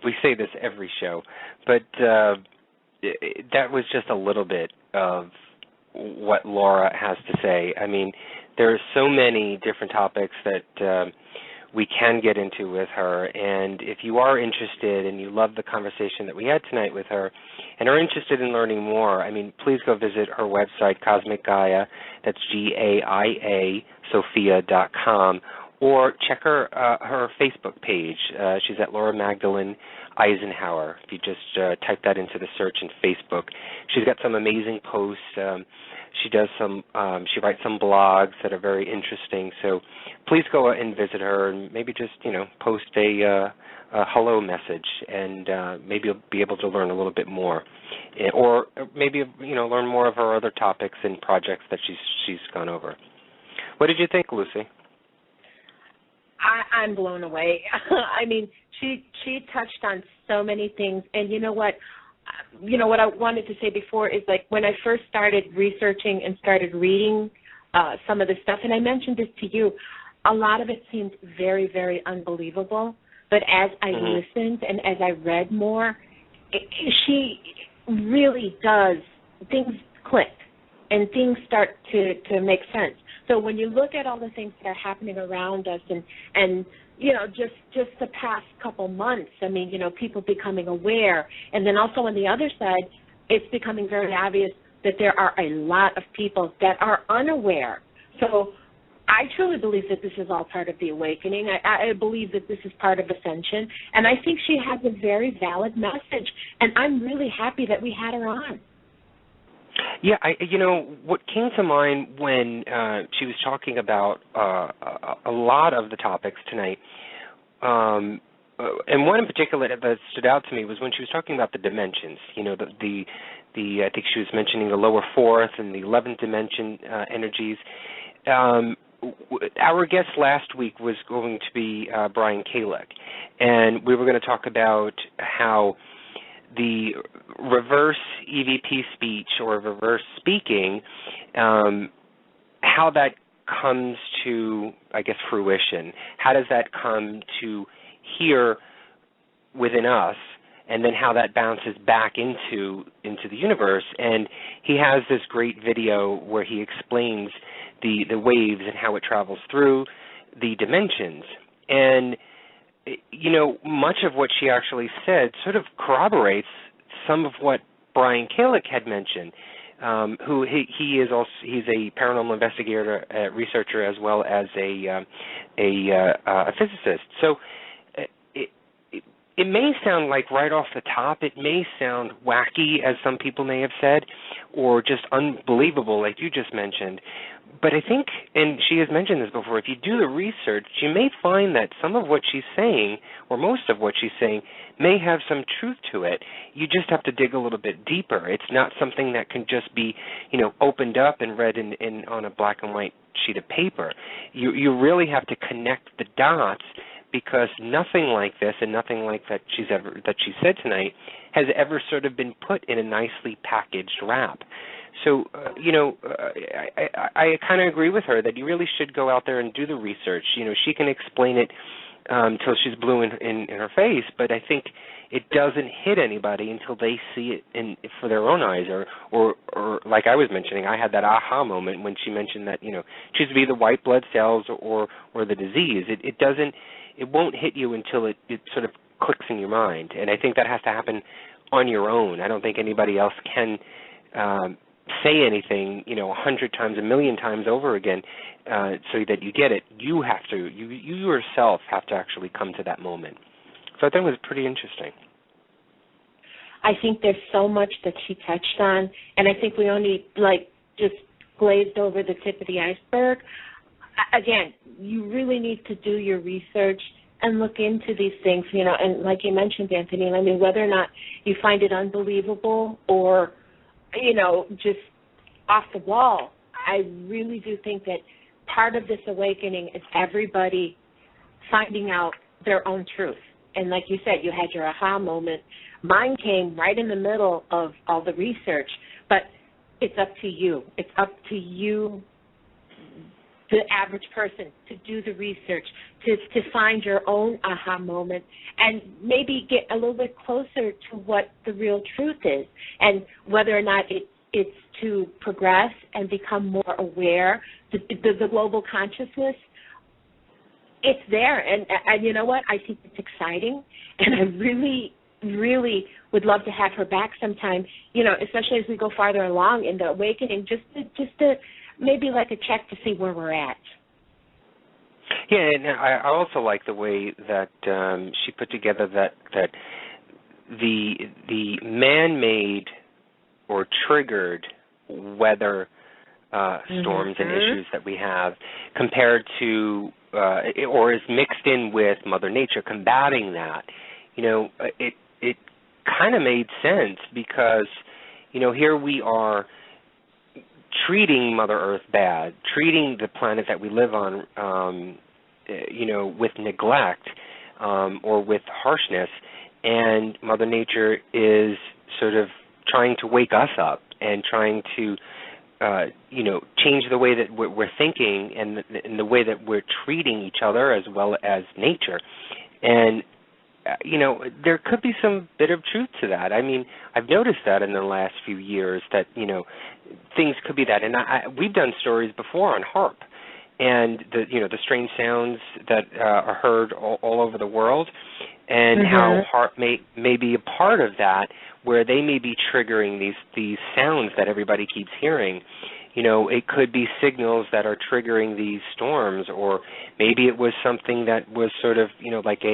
we say this every show, but that was just a little bit of what Laura has to say. I mean, there are so many different topics that we can get into with her, and if you are interested and you love the conversation that we had tonight with her and are interested in learning more, I mean, please go visit her website, Cosmic Gaia, that's Gaia, Sophia.com, or check her Facebook page. She's at Laura Magdalene Eisenhower. If you just type that into the search in Facebook, she's got some amazing posts. She does she writes some blogs that are very interesting. So please go and visit her and maybe just post a hello message, and maybe you'll be able to learn a little bit more, or maybe learn more of her other topics and projects that she's gone over. What did you think, Luci? I'm blown away. I mean, she touched on so many things, and you know what I wanted to say before is, like, when I first started researching and started reading some of the stuff, and I mentioned this to you, a lot of it seemed very, very unbelievable. But as I listened and as I read more, she really does, things click and things start to make sense. So when you look at all the things that are happening around us and you know, just the past couple months, I mean, you know, people becoming aware. And then also on the other side, it's becoming very obvious that there are a lot of people that are unaware. So I truly believe that this is all part of the awakening. I believe that this is part of ascension. And I think she has a very valid message. And I'm really happy that we had her on. Yeah, you know, what came to mind when she was talking about a lot of the topics tonight, and one in particular that stood out to me was when she was talking about the dimensions. You know, the I think she was mentioning the lower fourth and the 11th dimension energies. Our guest last week was going to be Brian Kalick, and we were going to talk about how the reverse EVP speech or reverse speaking, how that comes to, I guess, fruition. How does that come to here within us, and then how that bounces back into the universe. And he has this great video where he explains the waves and how it travels through the dimensions. And you know, much of what she actually said sort of corroborates some of what Brian Kalick had mentioned, who he's a paranormal investigator, researcher, as well as a physicist. So it may sound like right off the top, it may sound wacky, as some people may have said, or just unbelievable, like you just mentioned. But I think, and she has mentioned this before, if you do the research, you may find that some of what she's saying, or most of what she's saying, may have some truth to it. You just have to dig a little bit deeper. It's not something that can just be, you know, opened up and read in on a black and white sheet of paper. You really have to connect the dots, because nothing like this and nothing like that she said tonight has ever sort of been put in a nicely packaged wrap. So, you know, I kind of agree with her that you really should go out there and do the research. You know, she can explain it till she's blue in her face, but I think it doesn't hit anybody until they see it for their own eyes. Or like I was mentioning, I had that aha moment when she mentioned that, you know, choose to be the white blood cells or the disease. It won't hit you until it sort of clicks in your mind. And I think that has to happen on your own. I don't think anybody else can say anything, you know, 100 times, a million times over again, so that you get it. You have to, you yourself have to actually come to that moment. So I think it was pretty interesting. I think there's so much that she touched on, and I think we only, like, just glazed over the tip of the iceberg. Again, you really need to do your research and look into these things, you know, and like you mentioned, Anthony, I mean, whether or not you find it unbelievable or, you know, just off the wall, I really do think that part of this awakening is everybody finding out their own truth. And like you said, you had your aha moment. Mine came right in the middle of all the research, but it's up to you. It's up to you, the average person, to do the research, to find your own aha moment and maybe get a little bit closer to what the real truth is, and whether or not it's to progress and become more aware, the global consciousness. It's there, and you know what? I think it's exciting, and I really, really would love to have her back sometime, you know, especially as we go farther along in the awakening, just to maybe like a check to see where we're at. Yeah, and I also like the way that she put together that the man-made or triggered weather storms and issues that we have compared to or is mixed in with Mother Nature combating that. You know, it kind of made sense because, you know, here we are treating Mother Earth bad, treating the planet that we live on, you know, with neglect or with harshness, and Mother Nature is sort of trying to wake us up and trying to, you know, change the way that we're thinking and the way that we're treating each other as well as nature. And you know, there could be some bit of truth to that. I mean, I've noticed that in the last few years that, you know, things could be that. And we've done stories before on HAARP, and the strange sounds that are heard all over the world, and how HAARP may be a part of that, where they may be triggering these sounds that everybody keeps hearing. It could be signals that are triggering these storms, or maybe it was something that was sort of, like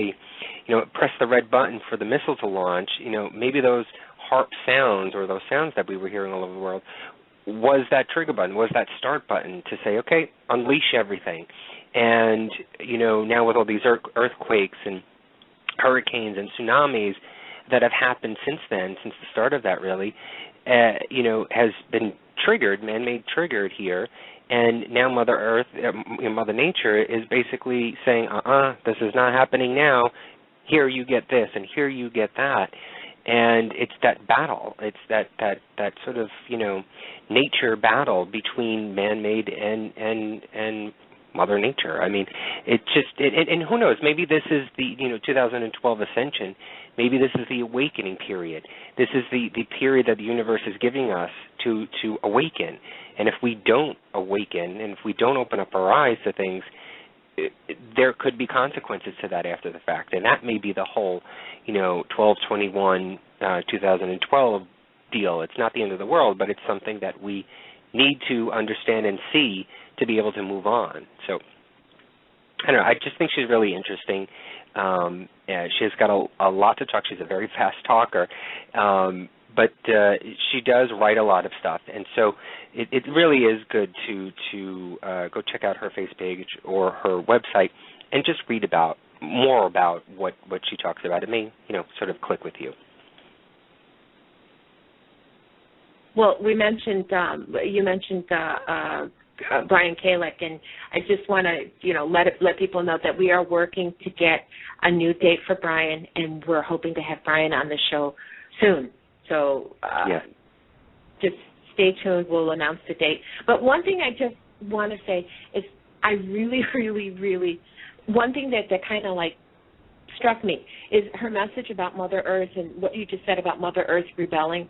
press the red button for the missile to launch. Maybe those HAARP sounds, or those sounds that we were hearing all over the world, was that trigger button, was that start button to say, okay, unleash everything. And, now with all these earthquakes and hurricanes and tsunamis that have happened since then, since the start of that really, has been triggered, man-made triggered here, and now Mother Earth, Mother Nature is basically saying, this is not happening now, here you get this, and here you get that. And it's that battle. It's that sort of, nature battle between man-made and Mother Nature. I mean, and who knows, maybe this is the, 2012 ascension. Maybe this is the awakening period. This is the period that the universe is giving us to awaken. And if we don't awaken, and if we don't open up our eyes to things, there could be consequences to that after the fact. And that may be the whole, 12/21/2012 deal. It's not the end of the world, but it's something that we need to understand and see to be able to move on. So, I don't know, I just think she's really interesting. She's got a lot to talk. She's a very fast talker. But she does write a lot of stuff, and so it really is good to go check out her face page or her website and just read more about what she talks about. It may, sort of click with you. Well, you mentioned Brian Kalek, and I just want to, let people know that we are working to get a new date for Brian, and we're hoping to have Brian on the show soon. So just stay tuned. We'll announce the date. But one thing I just want to say is I really, really, really, one thing that kind of like struck me is her message about Mother Earth and what you just said about Mother Earth rebelling.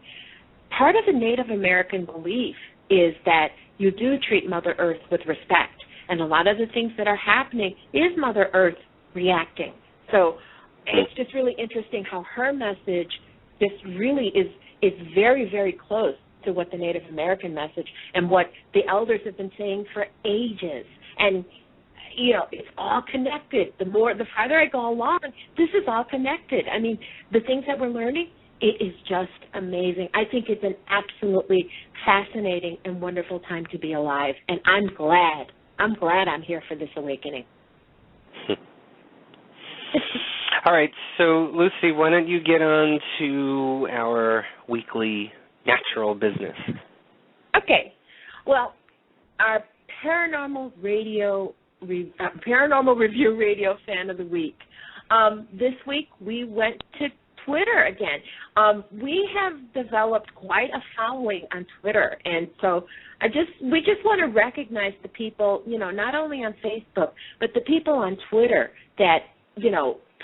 Part of the Native American belief is that you do treat Mother Earth with respect. And a lot of the things that are happening is Mother Earth reacting. So it's just really interesting how her message just really is very, very close to what the Native American message and what the elders have been saying for ages. And, it's all connected. The farther I go along, this is all connected. I mean, the things that we're learning, it is just amazing. I think it's an absolutely fascinating and wonderful time to be alive. And I'm glad I'm here for this awakening. All right, so Luci, why don't you get on to our weekly natural business? Okay. Well, our Paranormal Review Radio Fan of the Week. This week we went to Twitter again. We have developed quite a following on Twitter, and so we just want to recognize the people, not only on Facebook, but the people on Twitter that,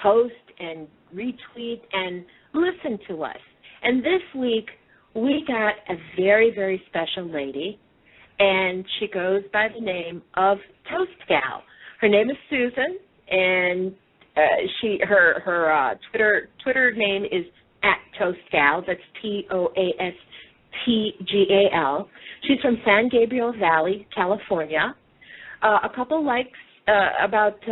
post and retweet and listen to us. And this week, we got a very, very special lady, and she goes by the name of Toast Gal. Her name is Susan, and her Twitter name is @ToastGal. That's TOASTGAL. She's from San Gabriel Valley, California. A couple likes about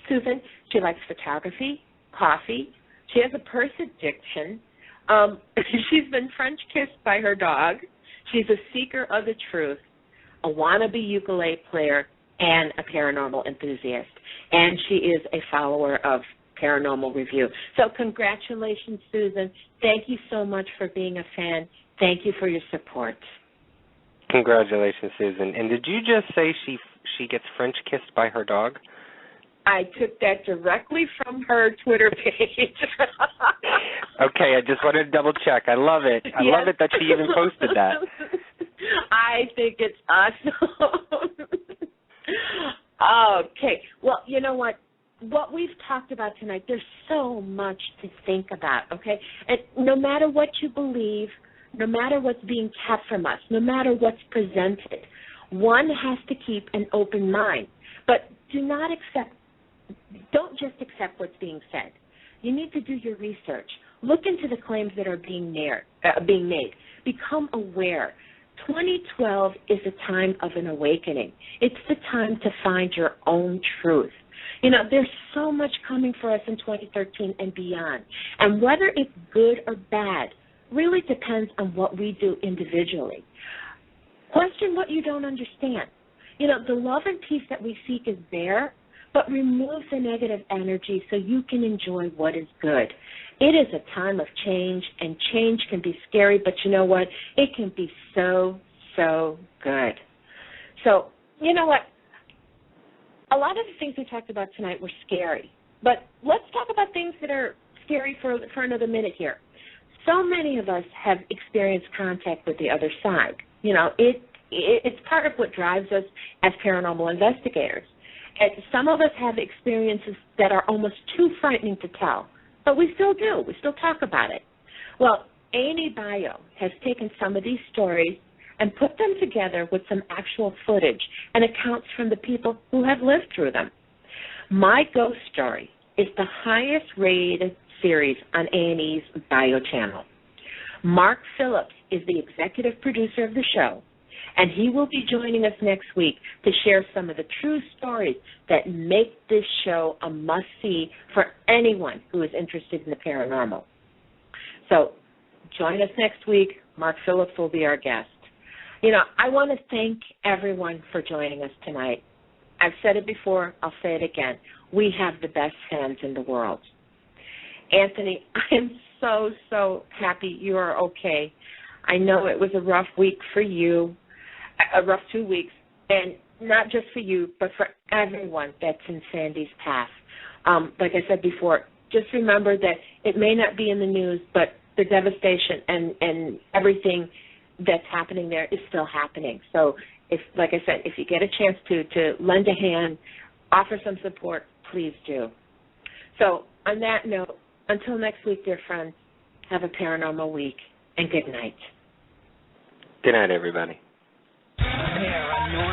Susan. She likes photography, coffee. She has a purse addiction. She's been French kissed by her dog. She's a seeker of the truth, a wannabe ukulele player, and a paranormal enthusiast. And she is a follower of Paranormal Review. So congratulations, Susan. Thank you so much for being a fan. Thank you for your support. Congratulations, Susan. And did you just say she gets French kissed by her dog? I took that directly from her Twitter page. Okay, I just wanted to double check. I love it. I love it that she even posted that. I think it's awesome. Okay. Well, you know what? What we've talked about tonight, there's so much to think about, okay? And no matter what you believe, no matter what's being kept from us, no matter what's presented, One has to keep an open mind, but don't just accept what's being said. You need to do your research. Look into the claims that are being made. Become aware. 2012 is a time of an awakening. It's the time to find your own truth. There's so much coming for us in 2013 and beyond. And whether it's good or bad really depends on what we do individually. Question what you don't understand. The love and peace that we seek is there, but remove the negative energy so you can enjoy what is good. It is a time of change, and change can be scary, but you know what? It can be so, so good. So, you know what? A lot of the things we talked about tonight were scary, but let's talk about things that are scary for another minute here. So many of us have experienced contact with the other side. It's part of what drives us as paranormal investigators. And some of us have experiences that are almost too frightening to tell, but we still do. We still talk about it. Well, A&E Bio has taken some of these stories and put them together with some actual footage and accounts from the people who have lived through them. My Ghost Story is the highest rated series on A&E's Bio channel. Mark Phillips is the executive producer of the show, and he will be joining us next week to share some of the true stories that make this show a must-see for anyone who is interested in the paranormal. So join us next week. Mark Phillips will be our guest. I want to thank everyone for joining us tonight. I've said it before. I'll say it again. We have the best fans in the world. Anthony, I am so, so happy you are okay. I know it was a rough week for you, a rough 2 weeks, and not just for you, but for everyone that's in Sandy's path. Like I said before, just remember that it may not be in the news, but the devastation and everything that's happening there is still happening. So, like I said, if you get a chance to lend a hand, offer some support, please do. So, on that note, until next week, dear friends, have a paranormal week, and good night. Good night, everybody. Paranormal